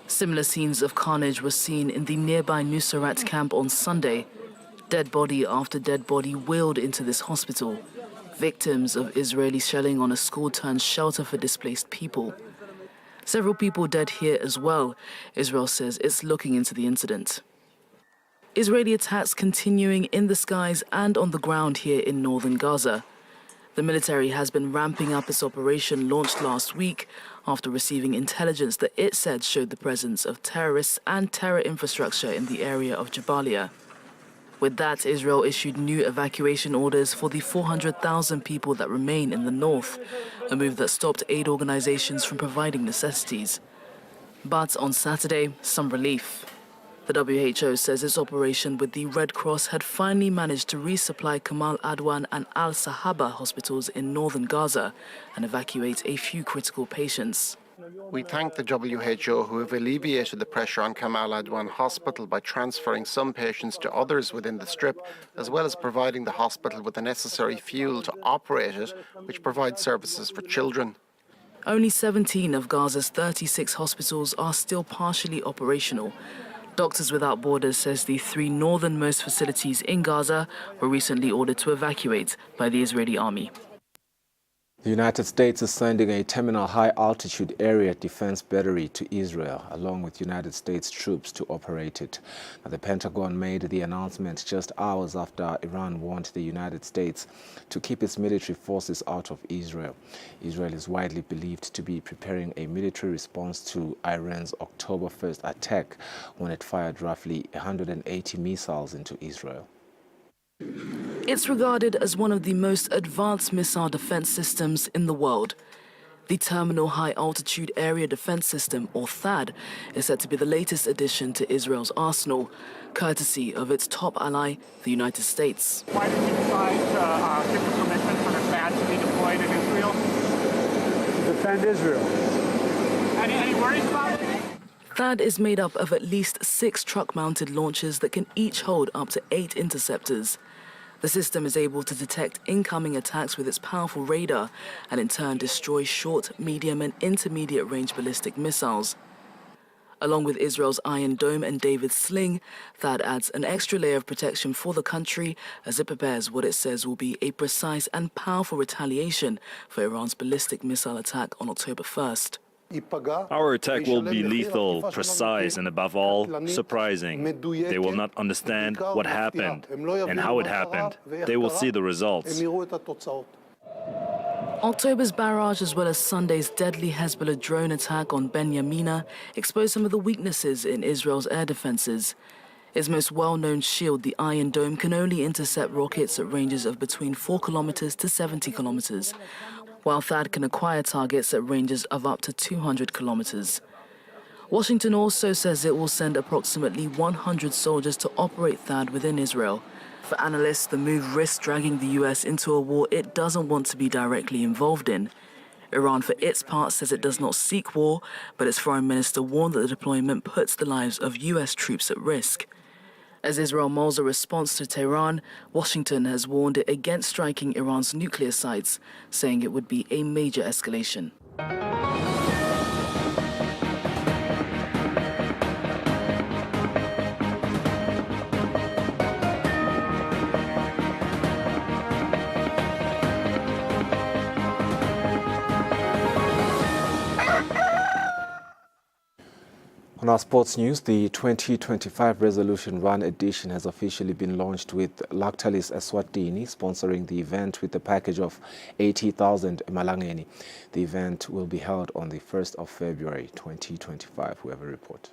Similar scenes of carnage were seen in the nearby Nusrat camp on Sunday. Dead body after dead body wheeled into this hospital, victims of Israeli shelling on a school-turned-shelter for displaced people. Several people dead here as well. Israel says it's looking into the incident. Israeli attacks continuing in the skies and on the ground here in northern Gaza. The military has been ramping up its operation launched last week after receiving intelligence that it said showed the presence of terrorists and terror infrastructure in the area of Jabalia. With that, Israel issued new evacuation orders for the 400,000 people that remain in the north, a move that stopped aid organizations from providing necessities. But on Saturday, some relief. The WHO says its operation with the Red Cross had finally managed to resupply Kamal Adwan and Al Sahaba hospitals in northern Gaza and evacuate a few critical patients. We thank the WHO who have alleviated the pressure on Kamal Adwan Hospital by transferring some patients to others within the strip, as well as providing the hospital with the necessary fuel to operate it, which provides services for children. Only 17 of Gaza's 36 hospitals are still partially operational. Doctors Without Borders says the three northernmost facilities in Gaza were recently ordered to evacuate by the Israeli army. The United States is sending a terminal high-altitude area defense battery to Israel, along with United States troops to operate it. Now, the Pentagon made the announcement just hours after Iran warned the United States to keep its military forces out of Israel. Israel is widely believed to be preparing a military response to Iran's October 1st attack, when it fired roughly 180 missiles into Israel. It's regarded as one of the most advanced missile defense systems in the world. The Terminal High Altitude Area Defense System, or THAAD, is said to be the latest addition to Israel's arsenal, courtesy of its top ally, the United States. Why did you decide to give the permission for the THAAD to be deployed in Israel? To defend Israel. Any worries about it? THAAD is made up of at least 6 truck-mounted launchers that can each hold up to 8 interceptors. The system is able to detect incoming attacks with its powerful radar and in turn destroy short, medium and intermediate range ballistic missiles. Along with Israel's Iron Dome and David's Sling, THAAD adds an extra layer of protection for the country as it prepares what it says will be a precise and powerful retaliation for Iran's ballistic missile attack on October 1st. Our attack will be lethal, precise, and above all, surprising. They will not understand what happened and how it happened. They will see the results. October's barrage, as well as Sunday's deadly Hezbollah drone attack on Ben Yamina, exposed some of the weaknesses in Israel's air defenses. Its most well-known shield, the Iron Dome, can only intercept rockets at ranges of between 4 kilometers to 70 kilometers, while THAAD can acquire targets at ranges of up to 200 kilometers. Washington also says it will send approximately 100 soldiers to operate THAAD within Israel. For analysts, the move risks dragging the U.S. into a war it doesn't want to be directly involved in. Iran, for its part, says it does not seek war, but its foreign minister warned that the deployment puts the lives of U.S. troops at risk. As Israel molds a response to Tehran, Washington has warned it against striking Iran's nuclear sites, saying it would be a major escalation. On our sports news, the 2025 Resolution Run edition has officially been launched, with Lactalis Eswatini sponsoring the event with a package of 80,000 Malangeni. The event will be held on the 1st of February 2025. We have a report.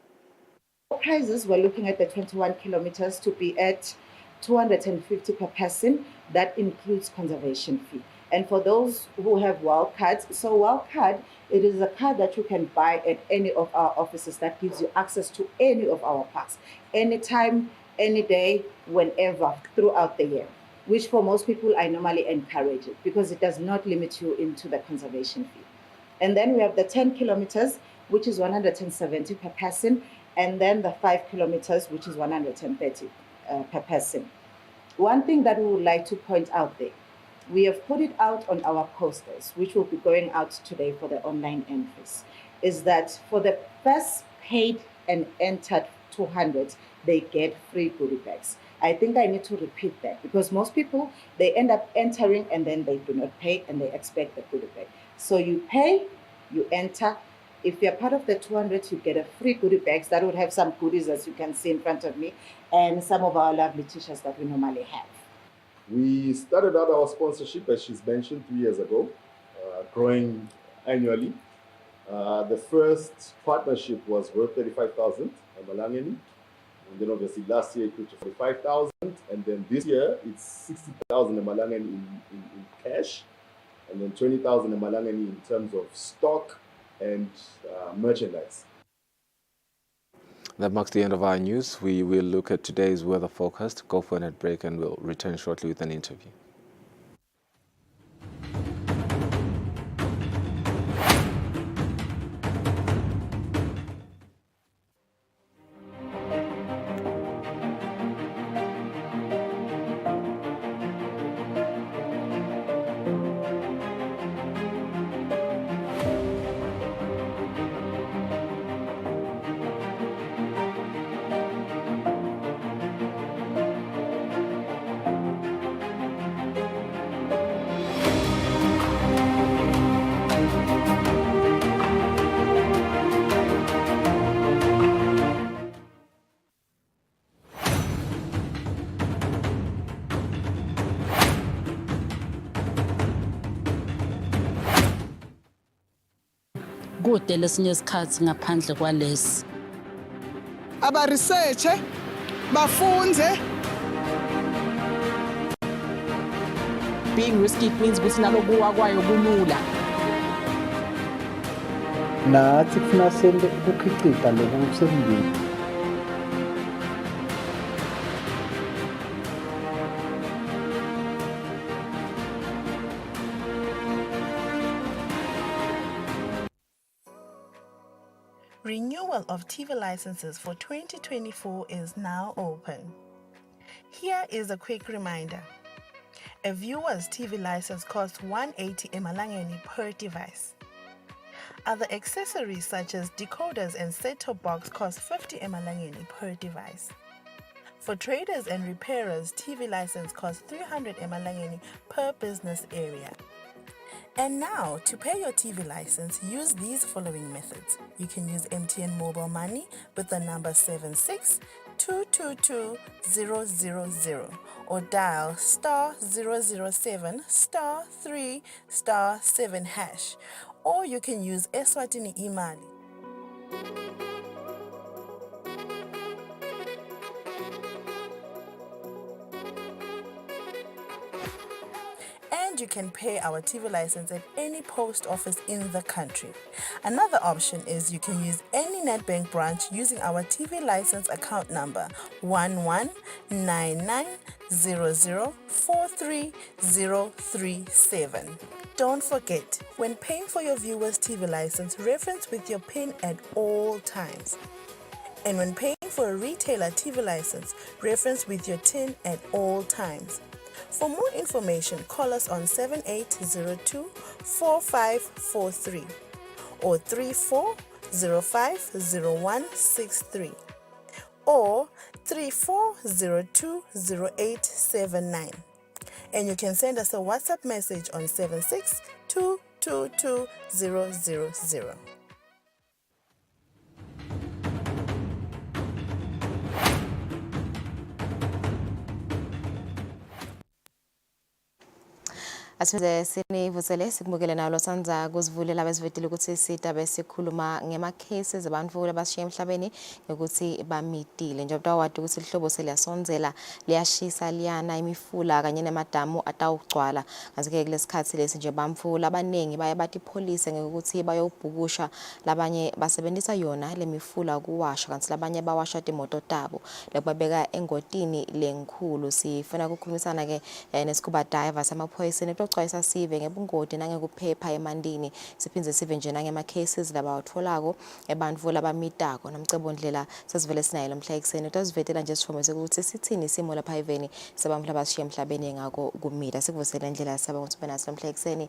Prices, we're looking at the 21 kilometers to be at 250 per person. That includes conservation fee. And for those who have wild cards, so wild card, it is a card that you can buy at any of our offices that gives you access to any of our parks, anytime, any day, whenever, throughout the year, which for most people, I normally encourage it because it does not limit you into the conservation fee. And then we have the 10 kilometers, which is 170 per person, and then the 5 kilometers, which is 130 per person. One thing that we would like to point out there, we have put it out on our posters, which will be going out today for the online entries, is that for the first paid and entered 200, they get free goodie bags. I think I need to repeat that because most people, they end up entering and then they do not pay and they expect the goodie bag. So you pay, you enter. If you're part of the 200, you get a free goodie bags that would have some goodies, as you can see in front of me, and some of our lovely t-shirts that we normally have. We started out our sponsorship, as she's mentioned, 3 years ago, growing annually. The first partnership was worth 35,000 Malangeni, and then obviously last year it grew to 45,000, and then this year it's 60,000 Malangeni in cash, and then 20,000 Malangeni in terms of stock and merchandise. That marks the end of our news. We will look at today's weather forecast, go for a net break, and we'll return shortly with an interview. Kude lesinye isikhathi ngaphandle kwalesi. Aba research bafunze. Being risky means ukuthi nalokuwa kwayo kulula. Nathi kufuna sente ukukhicita lokhu kusendlini. Renewal of TV licenses for 2024 is now open. Here is a quick reminder. A viewer's TV license costs 180 emalangeni per device. Other accessories such as decoders and set-top box cost 50 emalangeni per device. For traders and repairers, TV license costs 300 emalangeni per business area. And now, to pay your TV license, use these following methods. You can use MTN Mobile Money with the number 76222000 or dial *007 *3 *7#. Or you can use Eswatini Imali. And you can pay our TV license at any post office in the country. Another option is you can use any NetBank branch using our TV license account number 119900430037. Don't forget, when paying for your viewer's TV license, reference with your PIN at all times. And when paying for a retailer TV license, reference with your TIN at all times. For more information, call us on 7802-4543 or 34050163 or 34020879. And you can send us a WhatsApp message on 762222000. Asize sinivusele sikubukele nalo sanza kuzivulela bezivetile ukuthi sidaba sikhuluma ngema cases abantu abashiya emhlabeni ukuthi bamitile njengoba wadi ukuthi ihlobo seliyasonzela liyashisa liyana imifula kanye nemadamu atawugcwala ngazike kulesikhathi lesi nje bamfula abanengi baye bathi police ngekuthi bayobhukusha labanye basebenzisa yona lemifula ukuwasha kanti labanye bawasha imoto tabo lokubabeka engotini lenkhulu. Sifuna ukukhulumisana ke nesikuba divers amaphoyisa Xwayisa sive ngebungodi nangekuphepha emandini siphinze sive nje nangema cases labawatholako ebantfu labamitako nomcebondlela sesivele sinayo lomhla ekseni uzivetela nje sifomeze ukuthi sithini isimo lapha eveni sabamhla bashiya emhlabeni ngako kumida sikuvusela indlela yasaba ukuthi benasi lomhla ekseni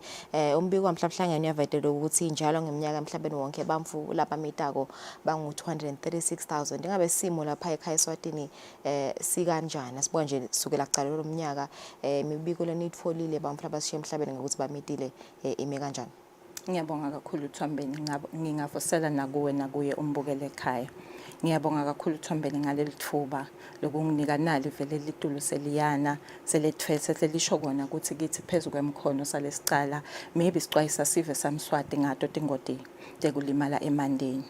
umbiko wamhlahlangene uyavetela ukuthi njalo ngeminyaka emhlabeni wonke bamfu labamitako bangu 236,000 ingabe isimo lapha ekhaya Eswatini sikanjani sibona nje sukela kucala lomnyaka imibiko lenitfolile bamfu bashiya emhlabeni ngokuthi bamitile ime kanjani. Ngiyabonga kakhulu uThambeni ngingavusela nakuye umbukele ekhaya. Ngiyabonga kakhulu uThambeni ngaleli thuba lokunginika nali vele litulu seliyana selethwese selisho kona ukuthi kithi phezulu kwemkhono salesicala maybe sixwayisa sive samswati ngato tingoti tekulimala emandeni.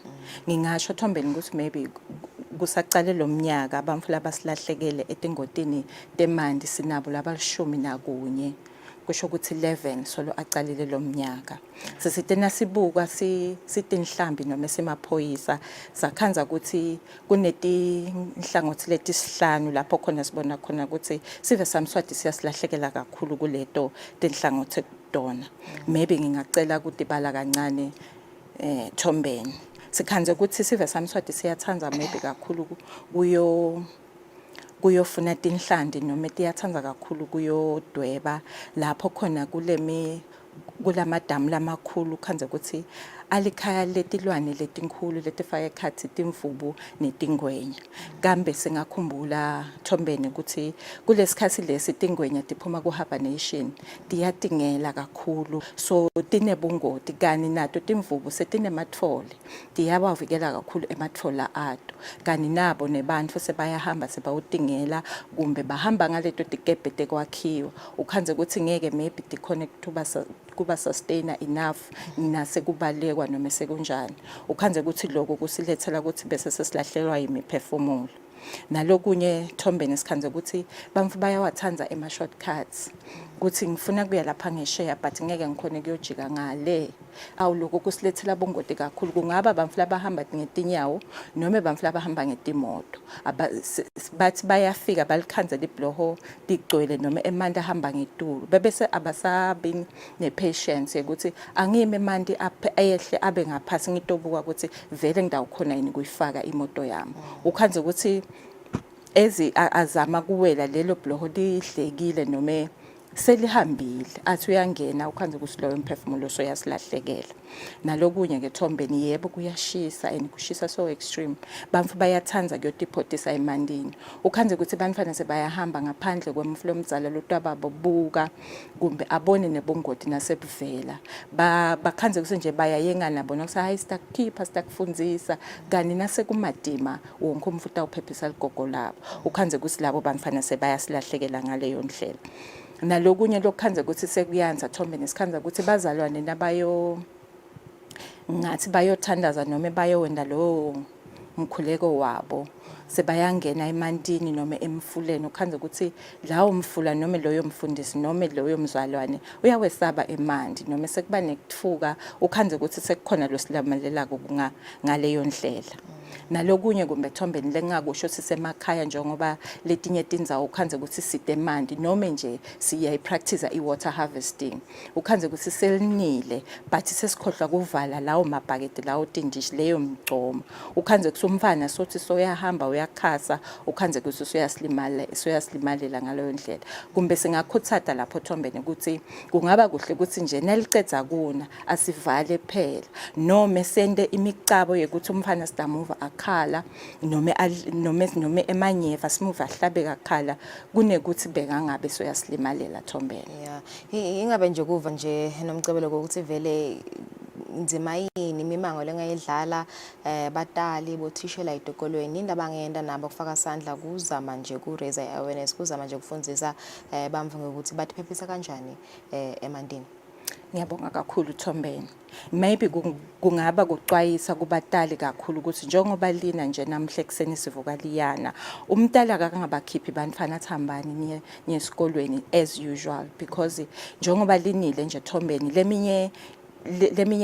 Ngingasho Thambeni ukuthi maybe kusaqale lo mnyaka abamfu labasilahlekele etingotini temandi sinabo labalishumi nakunye kusho ukuthi 11 solo aqalile lo mnyaka. Sesithi nasibuka sithi inhlambi noma semaphoyisa sakhanza ukuthi kunetinhlangothi letisihlanu lapho khona sibona khona ukuthi sive samswati siyasilahlekela kakhulu kuleto tenhlangothi ekudona. Maybe ngingacela ukuthi bala kancane Thombeni. Sikhanze ukuthi sive samswati siyathanza maybe kakhulu kuyofuna tinhlandi noma tiyathanza kakhulu kuyodweba lapho khona kulamadamu lamakhulu khanze ukuthi alikhaya letilwane letinkulu letifaka ekhathi timvubu netingwenya. Kambe singakhumbula Thombeni ukuthi kulesikhathi lesi tingwenya tiphuma ku-hibernation tiyatingela kakhulu so tinebungoti kani nato timvubu setinematfole tiyabavikela kakhulu ematfola ato kani nabo nebantu sebayahamba sebawutingela kumbe bahamba ngaleto tikebhe tekwakhiwa ukhanze ukuthi ngeke maybe ti-connect kuba sustainer enough nase kubalekwa noma sekunjani ukhanze ukuthi lokho kusilethela ukuthi bese sesilahlelwa yimiphefumulo. Nalokunye Thombeni sikhanze ukuthi bamfu bayawathanza shortcuts ukuthi ngifuna kuya lapha ngesheya but ngeke ngikhone kuyojika ngale awuloko kusilethela bongoti kakhulu kungaba bamfu labahamba ngetinyawo noma bamfu labahamba ngetimoto bathi bayafika balikhanzela ibloho ligcwele noma emanda ahamba ngetulu bebese abasabi nepatience ukuthi angime emandi ayehle abe ngaphasi ngitobuka ukuthi vele ngidawukhona yini kuyifaka imoto yami ukhanze ukuthi azama kuwela lelo bloho lihlekile noma selihambile athi uyangena ukhanze ukuthi loyo mphefumulo so yasilahlekela. Nalokunye ke Thombeni yebo kuyashisa and kushisa so extreme bamfu bayathanza kuyotipotisa emandini ukhanze ukuthi bantwana sebayahamba ngaphandle kwemfulo omdzala lotwababo buka kumbe abone nebongoti nasebuvela bakhanze ukuthi nje bayayengana bona ukuthi hayi sitakukhipha sitakufundzisa kani nase kumadima wonke umfuta uphephisa ligogo labo ukhanze ukuthi labo bantwana sebayasilahlekela ngaleyo ndlela. Nalokunye lokukhanze ukuthi sekuyanza Thombeni sikhanza ukuthi bazalwane nabayo ngathi bayothandaza noma bayowenda lo mkhuleko wabo sebayangena emandini noma emfuleni ukhanze ukuthi lawo mfula noma loyo mfundisi noma loyo mzalwane uyawesaba emandi noma sekuba nekutfuka ukhanze ukuthi sekukhona lo silamalelako ngaleyo ndlela. Nalokunye kumbe Thombeni lengakusho sisemakhaya njengoba letinye tindzawo ukhanze ukuthi sidemandi noma nje siyayipractice i-water harvesting ukhanze ukuthi selinile but sesikhohlwa kuvala lawo mabhakede lawo tindishi leyo mgcomo ukhanze ukuthi umfana sothi soyahamba uyakhasa ukhanze ukuthi suyaslimalela ngaleyo ndlela. Kumbe singakhuthata lapho Thombeni ukuthi kungaba kuhle ukuthi nje nalicedza kuna asivale phela noma sende imicabo yokuthi umfana sidamuva akhala noma emanyeva simuva ahlabe kakhala kunekuthi bekangabe soyaslimalela Thombeni. Yeah, ingabe nje kuva nje nomcebelo ukuthi vele nzima yini imimango lengayidlala batali bothisha la itokolweni indaba ngenda nabo kufaka sandla kuzama nje ku raise awareness kuzama nje kufundisa bamvu ngokuthi batiphephisa kanjani emandini. Ngiyabonga kakhulu Thombeni. Maybe kungaba kucwayisa kubatali kakhulu ukuthi njengoba lina nje namhle kuseni sivuka liyana umntala akangabakhiphi bantfana athambani nesikolweni as usual because njengoba linile nje Thombeni leminye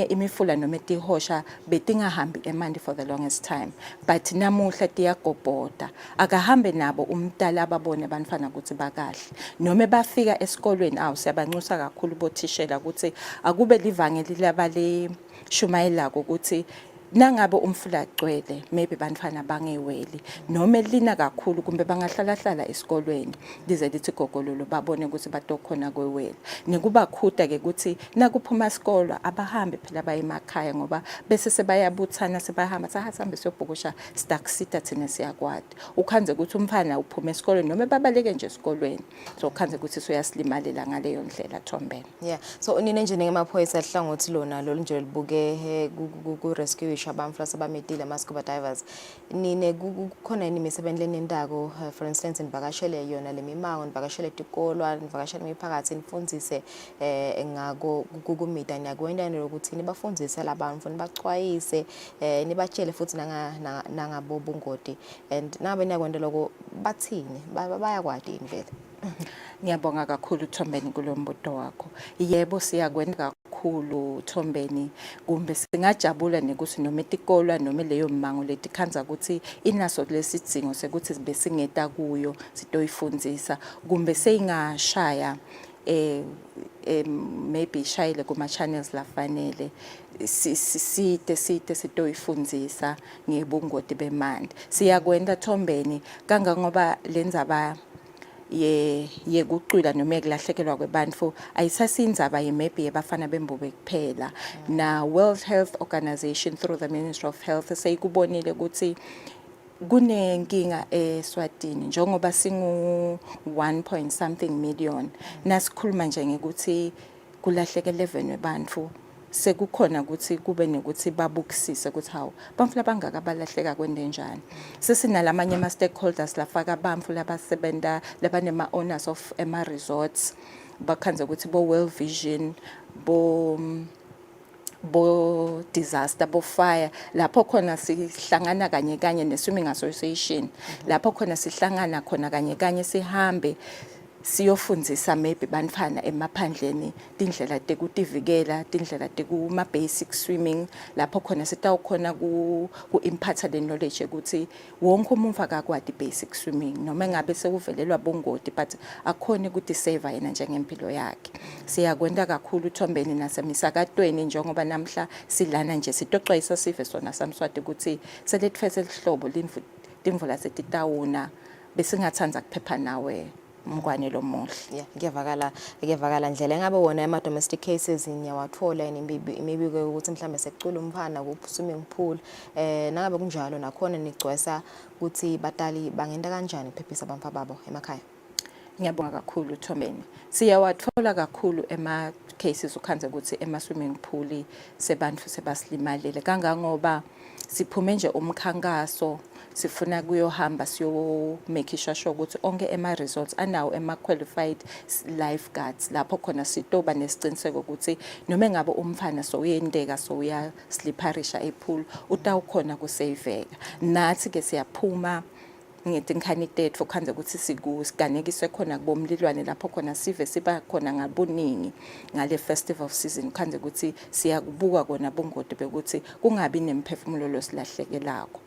imifula noma tihosha betingahambi emandi for the longest time but namuhla tiyagobhoda akahambe nabo umntala ababone bantfana ukuthi bakahle noma bafika esikolweni siyabanxusa kakhulu bothishela ukuthi akube livangeli labale shumayelako ukuthi nangabe umfula agcwele maybe bantfana bangeweli noma lina kakhulu kumbe bangahlala esikolweni lize lithi gogololo babone ukuthi batokhona kwewela nikuba khuda ke ukuthi nakuphuma isikolo abahambe phela bayemakhaya ngoba bese sebayabuthana sebahamba sahambe siyobhukusha stakusita thina siyakwadi ukhanze ukuthi umfana uphuma esikolweni noma babaleke nje esikolweni so ukhanze ukuthi soyaslimalela ngaleyo ndlela Thombeni. Yeah, so nine nje ngemaphoyisa hlangothi lona lo nje libuke ku rescue abamfla sabametile ama-scuba divers nine kukhona yini imisebenzi lenendako for instance nivakashele yona lemimango nivakashele tikolwa nivakashele imiphakathi nifundzise ngako kukumita niyakwenda lokuthi nibafundzise labantu nibachwayise nibatshele futhi nangabo bungoti and nabe niyakwenda lokho bathini bayakwadi imvelo. Ngiyabonga kakhulu Thombeni kulo mbuto wakho. Yebo siyakwenza kakhulu Thombeni. Kumbe singajabula nekuthi noma itikolwa noma leyo mmango letikhanza ukuthi inaso lesidzingo sekuthi besingeta kuyo sitoyifundzisa. Kumbe seyingashaya maybe ishayile kuma channels lafanele site sitoyifundzisa ngebungoti bemandi. Siyakwenda Thombeni kangangoba lendzaba yekucwila noma yekulahlekelwa kwebantfu ayisasindzaba maybe yebafana bembobe kuphela. Na World Health Organization through the Ministry of Health seyikubonile ukuthi kunenkinga eSwatini njengoba singu 1 something million nasikhuluma nje ngekuthi kulahleke 11 webantfu sekukhona ukuthi kube nekuthi babukisise ukuthi hawo bamfu labangaka balahleka kwende njani. Sesinalamanye ama stakeholders lafaka bamfu labasebenta labanema owners of ema resorts bakhanze ukuthi bo World Vision bo disaster bo fire lapho khona sihlangana kanye ne swimming association lapho khona sihlangana khona kanye sihambe siyofundzisa maybe bantfana emaphandleni tindlela tekutivikela tindlela tekuma basic swimming lapho khona sitawukhona ku impart the knowledge ukuthi wonke umuntu akakwadi basic swimming noma ngabe sekuvelelwa bongoti but akhona ukuthi save yena njengempilo yakhe. Siyakwenda kakhulu Thombeni nasemisakatweni njengoba namhla silana nje sitoxwayisa sive sona samswati ukuthi selethfese lihlobo limvula setitawuna besingathanza kuphepha nawe mngwane lo muhle. Yeah, ngiyavakala ndlela engabe wona ama domestic cases ngiyawathola imibiko ukuthi mhlambe sekucula umphana ku swimming pool nangabe kunjalo nakhona nicwesa ukuthi batali bangenda kanjani ukuphephisa abamfa babo emakhaya. Ngiyabonga kakhulu Thombeni. Siyawathola kakhulu ema cases ukhanze ukuthi ema swimming pool sebantfu sebaslimalele kangangoba siphume nje umkhankaso sifuna kuyohamba siyo make sure ukuthi onke ema resorts anawo ema qualified lifeguards lapho khona sitoba nesiciniseko ukuthi noma ngabe umfana so uyendeka so uya slipperisha epool utawukhona kusaveka. Nathi ke siyaphuma ngetinkhani tetfu khanze ukuthi siganekiswe khona kubomlilwane lapho khona sive siba khona ngabuningi ngale festival season khanze ukuthi siyakubuka kona bongoti bekuthi kungabi nemphefumulo losilahlekelako.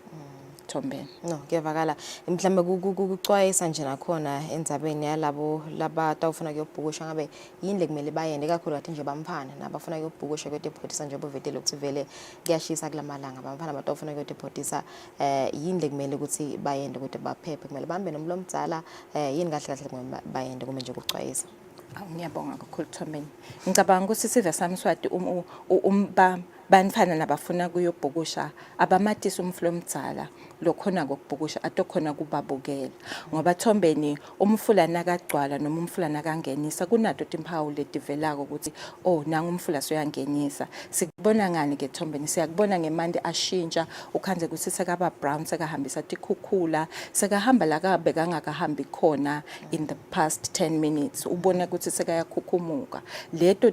Thombeni. No, ngiyavakala mhlambe kucwayisa nje nakhona endzabeni yalabo labatawufuna kuyobhukusha ngabe yini lekumele bayende kakhulu kathi nje bamphana nabafuna kuyobhukusha kwedeportisa nje bovetele ukuthi vele kuyashisa kulamalanga bamphana batawufuna kuyodeportisa yini lekumele ukuthi bayende ukuthi baphephe kumele bambe nomlo omdzala yini kahle kumele bayende kuma nje kucwayisa. Ngiyabonga kakhulu Thombeni. Ngicabanga ukuthi sive samswati banfana nabafuna kuyobhukusha abamatisa umflo omdzala lokhona kokubhukusha atokhona kubabukela ngoba Thombeni umfula nakagcwala noma umfula nakangenisa kunato timpawu letivelako ukuthi oh nanga umfula soyangenisa. Sikubona ngani ke Thombeni? Siyakubona ngemandi ashintsha ukhanze ukuthi sekaba brown sekahambisa tikhukhula sekahamba la kabe kangakahambi khona in the past 10 minutes ubona ukuthi sekayakhukhumuka leto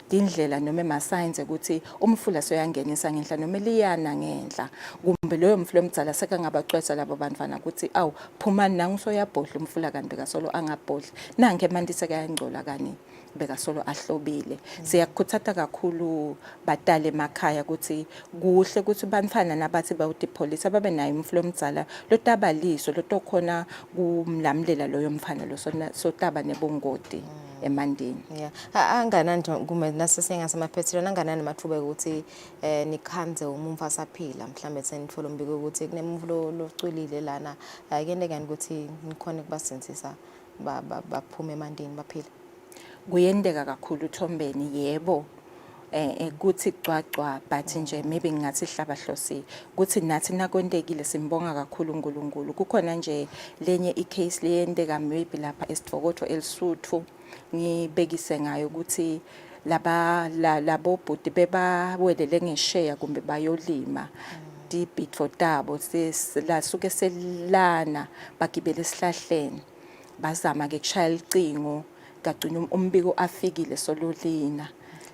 tindlela noma emasigns ukuthi umfula soyangenisa ngenhla noma liyana ngenhla kumbe loyo mfula omdzala sekangabacwesa labo bantwana ukuthi awu phumani nangu soyabhodla umfula kanti bekasolo angabhodli nange emanti sekayangcola kani bekasolo ahlobile. Siyakukhuthaza kakhulu batale emakhaya ukuthi kuhle ukuthi bantwana nabathi bawudipolisa babe nayo umfula omdzala lotabaliso lotokhona kumlamlela loyo mfana lo sotaba nebongoti emandini. Yeah. Anganani kume nasesengasemaphethelo anganani mathuba ukuthi nikhanze umumfa asaphila mhlambe senithola umbiko ukuthi kunemvulo locwilile lana kuyende kanti ukuthi nikhona kubasenzisa baphume emandini baphila. Kuyendeka kakhulu Thombeni yebo kuthi cwacwa but nje maybe ngathi hlabahlosi kuthi nathi nakwendekile simbonga kakhulu uNkulunkulu. Kukhona nje lenye icase leyendeka maybe lapha eSivokotho elisuthu ngibekise ngayo ukuthi labo bhuti bebawelele ngeshare kumbe bayolima dibitfo tabo sesasuke selana bagibele esihlahleni bazama ke kushaya icingo kagcina umbiko afikile sololina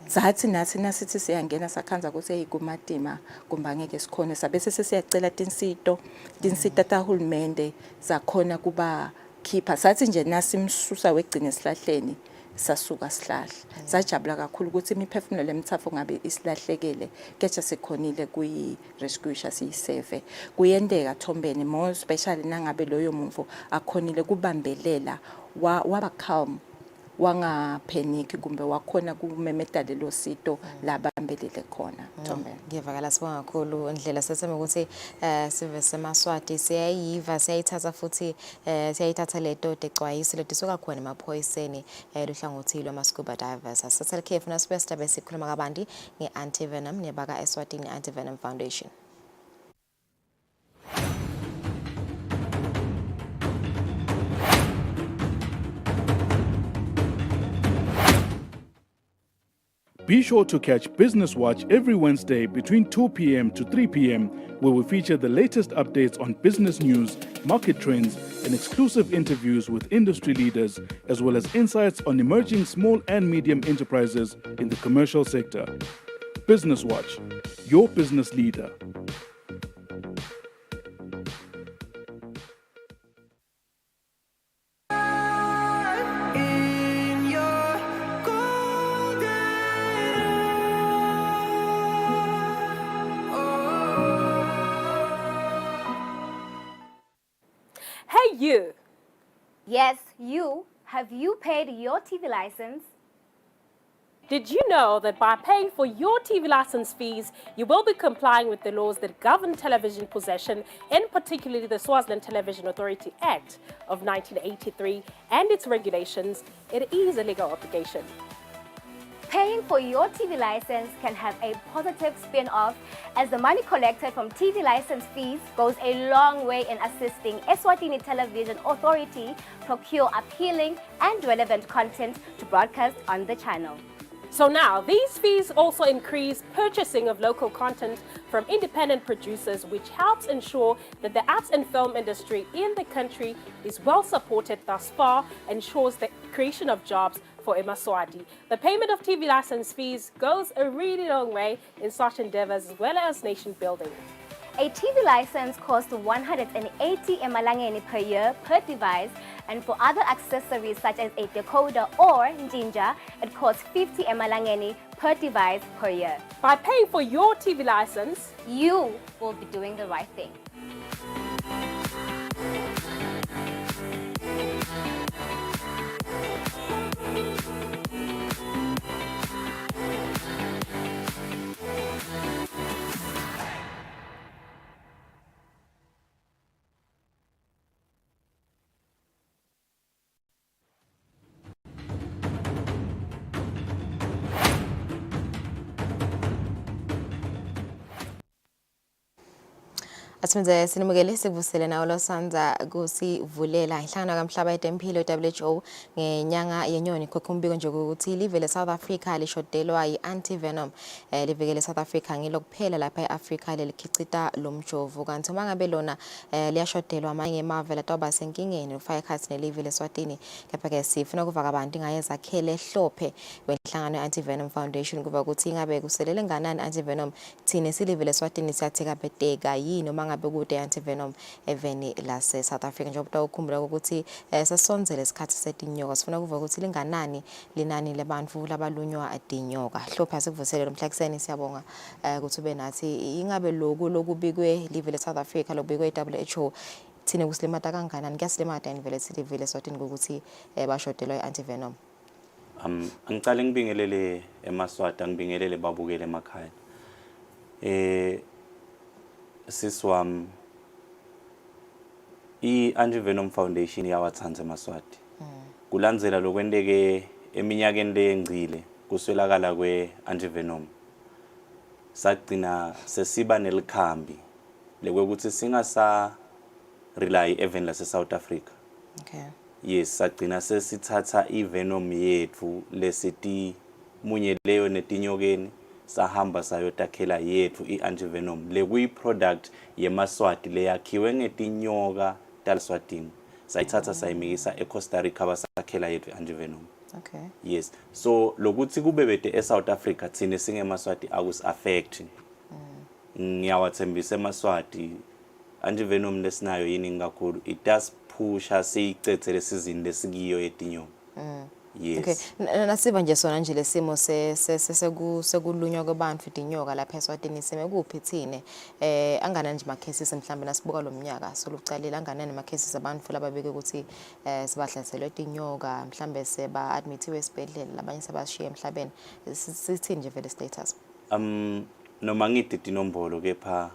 zathi nathi nasithi siyangena sakhanza ukuthi eyikumadima kumbe angeke sikhone sabe sesiyacela tinsita tahulumende zakhona kuba khipha sathi nje nasimsusa wegcina esihlahleni sasuka sihlahla sajabula kakhulu ukuthi imiphefumulo lemthafo ngabe isilahlekele kecha sikhonile kuyi rescue siyiseve kuyendeka Thombeni more especially nangabe loyo muntu akhonile kubambelela waba calm wanga panic kumbe wakhona kumemeta lelo sito labambelele khona Thombeni. Ngiyavakala sibonga kakhulu indlela seseme ukuthi sive semaswati siyayiva siyayithatha futhi siyayithatha leto decwayisi ledisuka khona emaphoyiseni luhlangothi lwama-scuba divers. Asathatha ikhefu nasibesita besikhuluma kabanti nge-anti-venom nebaka Eswatini Anti-Venom Foundation. Be sure to catch Business Watch every Wednesday between 2 p.m. to 3 p.m., where we feature the latest updates on business news, market trends, and exclusive interviews with industry leaders, as well as insights on emerging small and medium enterprises in the commercial sector. Business Watch, your business leader. Hey you! Yes, you. Have you paid your TV license? Did you know that by paying for your TV license fees, you will be complying with the laws that govern television possession, and particularly the Swaziland Television Authority Act of 1983 and its regulations? It is a legal obligation. Paying for your TV license can have a positive spin-off, as the money collected from TV license fees goes a long way in assisting Eswatini Television Authority procure appealing and relevant content to broadcast on the channel. So now, these fees also increase purchasing of local content from independent producers, which helps ensure that the arts and film industry in the country is well supported thus far, ensures the creation of jobs for eMaswati. The payment of TV license fees goes a really long way in such endeavors as well as nation building. A TV license costs 180 emalangeni per year per device, and for other accessories such as a decoder or njinja, it costs 50 emalangeni per device per year. By paying for your TV license, you will be doing the right thing. Asimze sinimukele sivusele nawo losanza kusivulela inhlangano kamhlaba yetempilo WHO ngenyanga yenyoni kwekumbiko nje ukuthi live le South Africa lishodelwa yi-anti-venom livikele South Africa ngilokuphela lapha eAfrica lelikhicita lomjovo kanti uma ngabe lona liyashodelwa amanye emave latoba senkingeni ufaya khathi nelive leSwatini kepha ke sifuna kuvaka abantu ngayezakhele hlophe wenhlangano ye-Anti-Venom Foundation kuba ukuthi ingabe kuselele nganani anti-venom thina silive leSwatini siyatheka beteka yini uma bekude anti-venom eveni lase South Africa njengoba ukukhumbula ukuthi sasonzele isikhathi setinyoka sifuna kuva ukuthi linganani linani labantu labalunywa adinyoka hlopha sikuvusele lomhlakuseni siyabonga ukuthi ube nathi ingabe lokubikwe live le South Africa lokubikwe WHO thina kusilimata kanganani kuyasilimata invele silive leSwatini ukuthi bashodelwa i-anti-venom. Angicala ngibingelele eMaswati ngibingelele babukele emakhaya. Siswam i-Anti-Venom Foundation yawathanda eMaswati. Kulandzela lokwendeke eminyakeni lengcile kuswelakala kwe-anti-venom. Sagcina sesiba nelikhambi lekwekuthi singasa rely even lase South Africa. Okay. Yes, sagcina sesithatha i-venom yethu lesiti munyeleyo netinyokeni sahamba sayotakhela yethu i-anti-venom lekuyi-product yeMaswati leyakhiwe ngetinyoka taLeswatini sayithatha sayimikisa eCosta Rica basakhela yethu i-anti-venom. Okay. Yes, so lokuthi kube bede eSouth Africa thina singeMaswati akusi-affect. Ngiyawathembisa eMaswati anti-venom lesinayo yini kakhulu. It does siyayiphusha siyicethele sizini lesikiyo yetinyoka. Yes. Okay, nasiba nje sona nje lesimo sekulunywa kwabantu itinyoka lapha eSwatini sime kuphi thine angana nje ma cases mhlambe nasibuka lo mnyaka solucalile angana ne ma cases abantu lababeke ukuthi sibahlaselwe itinyoka mhlambe seba admithiwe esibhedlela labanye sebashiya emhlabeni sithini nje vele status noma ngithi inombolo kepha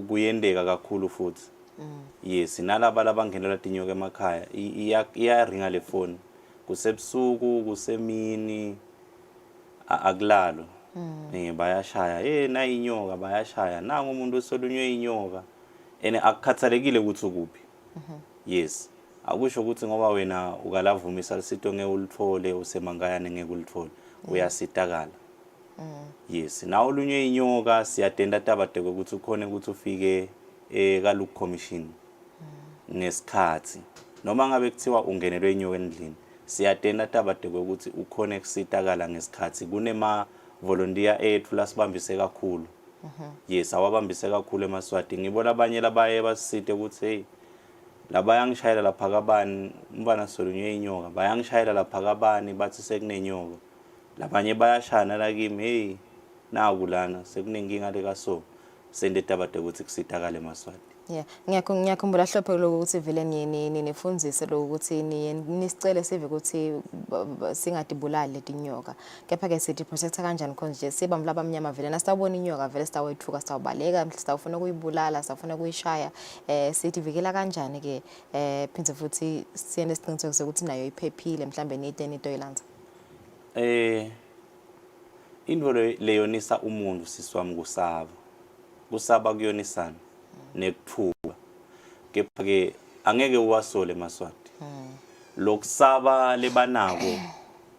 kuyendeka kakhulu futhi. Yes, nalaba labangenela tinyoka emakhaya iyaringa le phone kusebusuku kusemini akulalo bayashaya na inyoka bayashaya nangu umuntu osolunywe inyoka ene akukhathalekile ukuthi ukuphi. Yes, akusho ukuthi ngoba wena ukalavumisa lisito ngeke ulithole usemangayane ngeke ulithole uyasitakala. Yes, na ulunywe inyoka siyatenda tabade ukuthi ukhona ukuthi ufike kaLuke commission ngesikhathi noma ngabe kuthiwa ungenelwe inyoka endlini siyatenda tabade ukuthi ukhona ukusitakala ngesikhathi kunema volunteer ethu lasibambise kakhulu. Yes, awabambise kakhulu eMaswati ngibona abanye labaye basite ukuthi hey labaya ngishayela lapha kabani umbana solunywe inyoka bayangishayela lapha kabani bathi sekunenyoka labanye bayashana la kimi hey nakulana sekunenkinga leka so sende tabade ukuthi kusitakale eMaswati. Yeah, ngiyakhumbula hlophe lokuthi vele nifundzise lokuthi nisicele sive ukuthi singadibulali letinyoka. Kepha ke sithi protector kanjani konje siba mhlaba mnyama vele nasitawubona inyoka vele sitawethuka sitawubaleka sitawufuna ukuyibulala sitawufuna ukuyishaya sithi vikela kanjani ke phindze futhi siyene isiqiniseko sokuthi nayo iphephile mhlambe nito ilanza. Into leyonisa umuntu siswami kusaba kuyonisana nekuthuka kepha ke angeke uwasole eMaswati lokusaba lebanako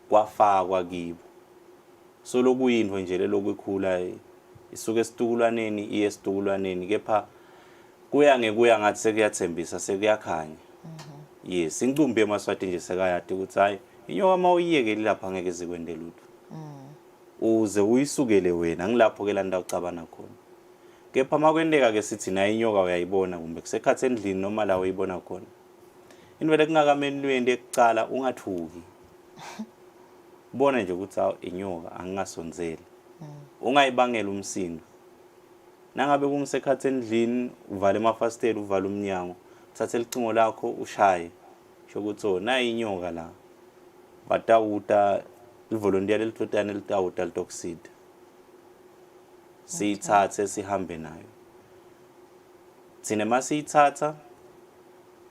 kwafakwa kibo so lokuyinto nje lelokukhula isuke esitukulwaneni iye esitukulwaneni kepha kuya ngathi sekuyathembisa sekuyakhanya. Yes, incumbi eMaswati nje sekayade ukuthi hayi inyoka mawuyiyekeli lapha ngeke zikwende lutho uze uyisukele wena ngilapho ke landa ucabana khona. Kepha makwendeka ke sithi na inyoka uyayibona kumbe kusekhathe endlini noma la uyibona khona into lekungakamenlwendi ekucala ungathuki bona nje ukuthi awu inyoka angingasonzeli ungayibangela umsindo nangabe kumsekhathe endlini uvale amafastela uvale umnyango thathe licingo lakho ushaye shokuthi na inyoka la batawuta ivolunteer lelitotane litawuta litoxid siyithathe sihambe nayo thina masiyithatha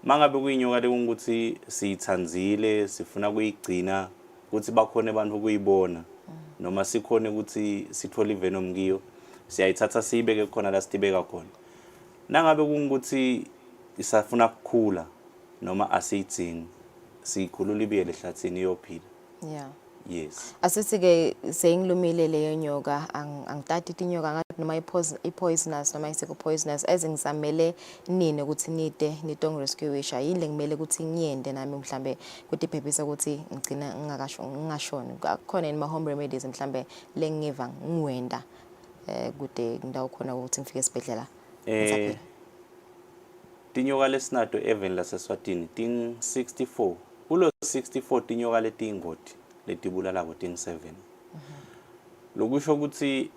mangabe kuyinyoka lekungukuthi siyithanzile sifuna kuyigcina ukuthi bakhona abantu ukuyibona noma sikhona ukuthi sithole ivenom kiyo siyayithatha siyibeke khona la sitibeka khona nangabe kungukuthi isafuna ukukhula noma asiyidzingi siyikhulula ibiyele ehlathini iyophila. Yeah. Yes. Asithi ke seyingilumile leyo nyoka angitati itinyoka ngathi noma i-poisonous noma iseko poisonous ezingizamele nini ukuthi nito rescueisha yile ngimele ukuthi ngiyende nami mhlambe ukuthi iphephisa ukuthi ngicina ngingashoni khona in my home remedies mhlambe lengiva ngiwenda kude ndawo khona ukuthi ngifike esibhedlela. Tinyoka lesinato even laseSwatini ting 64 kulo 64 tinyoka letingoti letibulala ting 7 lokusho ukuthi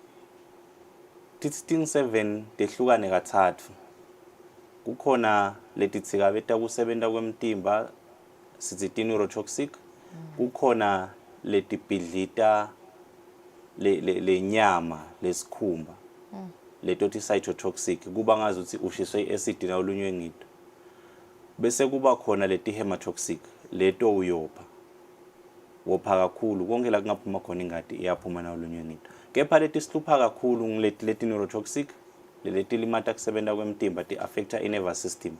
ting 7 tehlukane kathathu kukhona letitsika beta kusebenta kwemtimba sithi neurotoxic kukhona letibhidlita lenyama lesikhumba leto ti cytotoxic kuba ngazi ukuthi ushiswe iacid na ulunywe ngito bese kuba khona leti hematotoxic leto uyopha wopha kakhulu konke la kungaphuma khona ingadi iyaphuma na ulunywe ngito kepha leti sihlupha kakhulu ngileti neurotoxic leti limata kusebenta kwemtimba ti affecta nervous system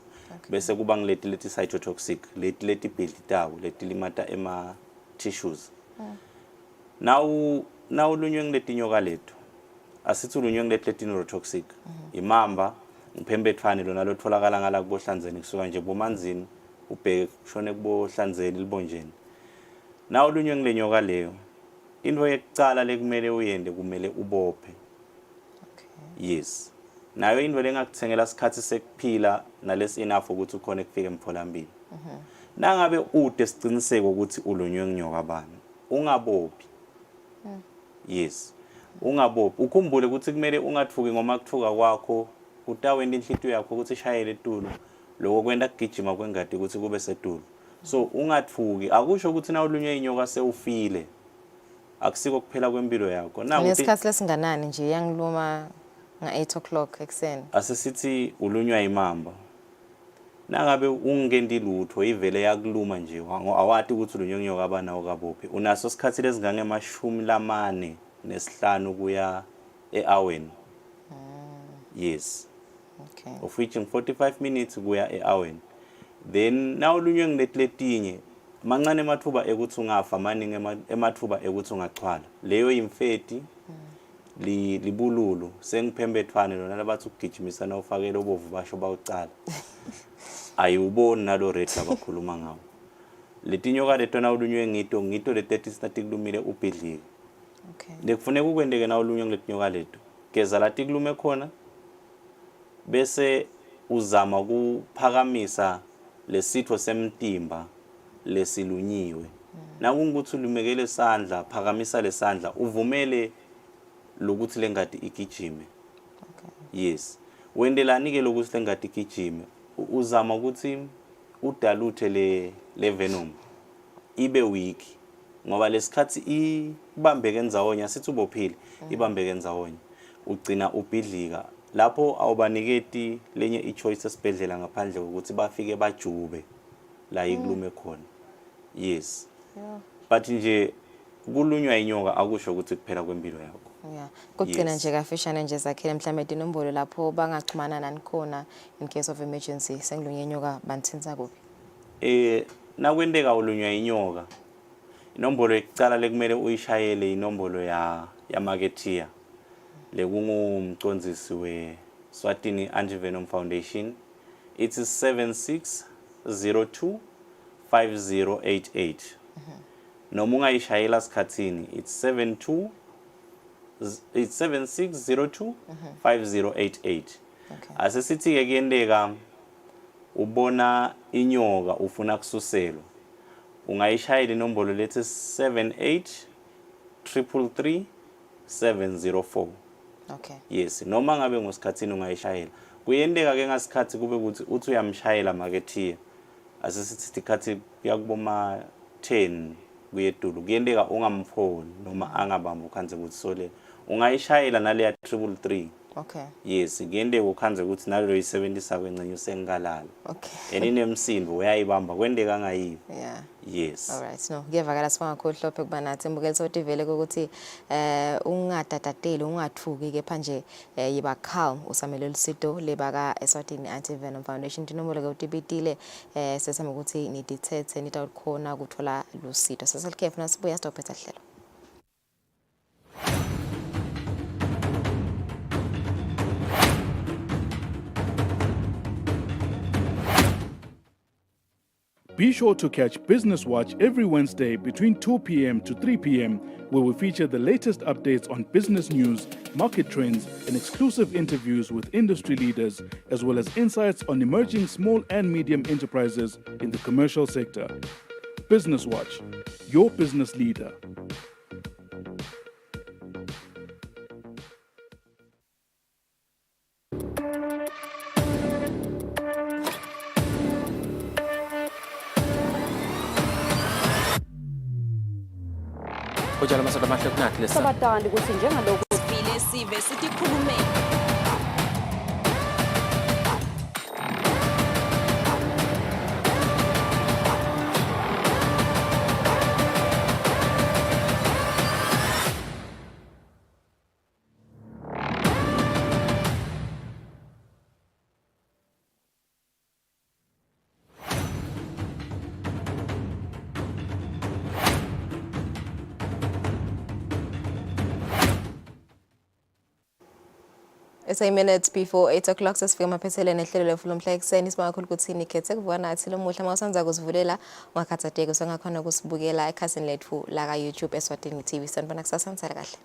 bese kuba ngileti leti cytotoxic leti bhidlitawo leti limata ema tissues now ulunywe ngileti nyoka leto asithi ulunywe ngileti neurotoxic imamba ngiphembethwane lona lotholakala ngala kubohlanzeni kusuka nje bomanzini ubheke kushone kubohlanzeni libonjeni na ulunywe ngilenyoka leyo into yekucala lekumele uyende kumele ubophe. Yes, nayo into lengakuthengela sikhathi sekuphila nalesi enough ukuthi ukhona kufika emtholampilo. Nangabe ude siciniseke ukuthi ulunywe nginyoka bani ungabophi. Yes, ungabophi ukhumbule ukuthi kumele ungathuki ngoma kuthuka kwakho utawenda inhlitiyo yakho ukuthi ishayele etulo lokho kwenda kugijima kwengadi ukuthi kube setulo. So ungathuki akusho ukuthi na ulunywe inyoka sewufile akusiko kuphela kwempilo yakho. Na nesikhathi lesinganani nje yangiluma nga 8 o'clock ekseni. Asesithi ulunywa imamba. Nangabe ungendi lutho ivele yakuluma nje awati ukuthi ulunywe nyoka abanawo kabophi. Unaso isikhathi lezingange amashumi lamane nesihlanu kuya ehourweni. Yes. Okay. Of which in 45 minutes kuya ehourweni. Then now ulunywe ngiletletinye mancane emathuba ekuthi ungafa maningi emathuba ekuthi ungaxhwala. Leyo imfeti libululu sengiphembethwane lona labathi ukugijimisana ufakele obovu basho bawucala. Ayuboni nalo rate abakhuluma ngawo. Letinyoka letona ulunywe ngito le 30 sinati kulumile ubhidlike. Okay. Lekufuneka ukwendeke na ulunywe ngetinyoka leto. Geza lati kulume khona bese uzama kuphakamisa lesitho semtimba lesilunyiwe. Na kungukuthi ulumekele isandla phakamisa lesandla uvumele lokuthi lengadi igijime. Yes. Wendelani ke lokuthi lengadi igijime uzama ukuthi udaluthe le venom ibe weak ngoba lesikhathi ibambeke enzawonya sithi ubophile ibambeke enzawonya ugcina ubhidlika lapho awubaniketi lenye ichoice esibedlela ngaphandle ukuthi bafike bajube la ikulume khona. Yes. Yeah. But nje kulunywa inyoka akusho ukuthi kuphela kwempilo yakho. Yeah. Kugcina nje kafishane nje zakhele mhlambe inombolo lapho bangaxhumana nani khona in case of emergency sengilunye inyoka banthinza kuphi? Nakwendeka ulunywa inyoka inombolo ekucala lekumele uyishayele inombolo ya marketeer lekungumcondzisi we Eswatini Anti-Venom Foundation. It is 7602 5088. Noma ungayishayela sikhathini it's 7602 5088. Asesithi ke kuyendeka ubona inyoka ufuna kususelwa ungayishayela inombolo lethi 7833 704. Okay. Yes, noma ngabe ngosikhathini ungayishayela kuyendeka ke ngasikhathi kube ukuthi uthi uyamshayela marketeer asesithi ikhathi yakuboma 10 kuyedulu kuyendeka ungamphoni noma angabamba ukhanze ukuthi sole ungayishayela nale ya 333. Okay. Yes, kuyendeka ukhanze ukuthi nalo yisebenzisa kwencenye usengalala. Okay. Eninemsindo uyayibamba kwendeka ngayivi. Yeah. Yes. All right. No, ngiyavakala sibanga khohlophe kuba nathi mbukeli sothi vele ukuthi ungadadateli ungathuki ke phanje yiba calm usamele lusito lebaka Eswatini Anti-Venom Foundation tinombolo ke utibitile sesama ukuthi ni dithethe nitawukhona ukuthola lusito saselikhefu nasibuya stophetha hlelo. Be sure to catch Business Watch every Wednesday between 2 p.m. to 3 p.m., where we feature the latest updates on business news, market trends, and exclusive interviews with industry leaders, as well as insights on emerging small and medium enterprises in the commercial sector. Business Watch, your business leader. Ujala masoda mahle kunathi lesa. Sabatandi ukuthi njengalokho sivile sive sithi khulumeni. It's a minute before 8 o'clock sesifika maphethele nehlelo lefulo mhla ekseni sibanga khulu ukuthi nikhethe kuvuka nathi lo muhla mawusanza kusivulela ungakhathateki usangakhona kusibukela ekhasini lethu la ka YouTube Eswatini TV sanibona kusasa kahle.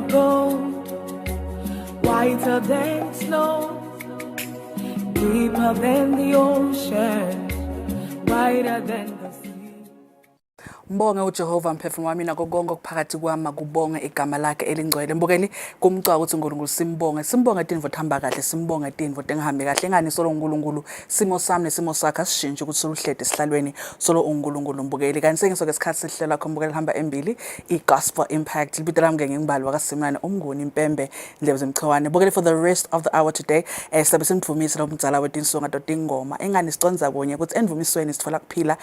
gold, whiter than snow, deeper than the ocean, wider than the sea. Mbonge uJehova mphefumulo wami nako konke okuphakathi kwami kubonge igama lakhe elingcwele. Mbukeni kumcwa ukuthi uNkulunkulu simbonge tindvo thamba kahle, simbonge tindvo tengihambe kahle. Ngani solo uNkulunkulu simo sami nesimo sakhe asishintshe ukuthi soluhlede esihlalweni solo uNkulunkulu. Mbukeli kanti sengiso ngesikhathi sihlela lakho mbukeli hamba embili iGospel Impact libito lami ngengibali wakaSimlane Umnguni Impembe Ndlebe Zimchwane. Mbukeli for the rest of the hour today sabe simdvumisa lo mdzala wetinsonga totingoma engani siconza kunye ukuthi endvumisweni sithola kuphila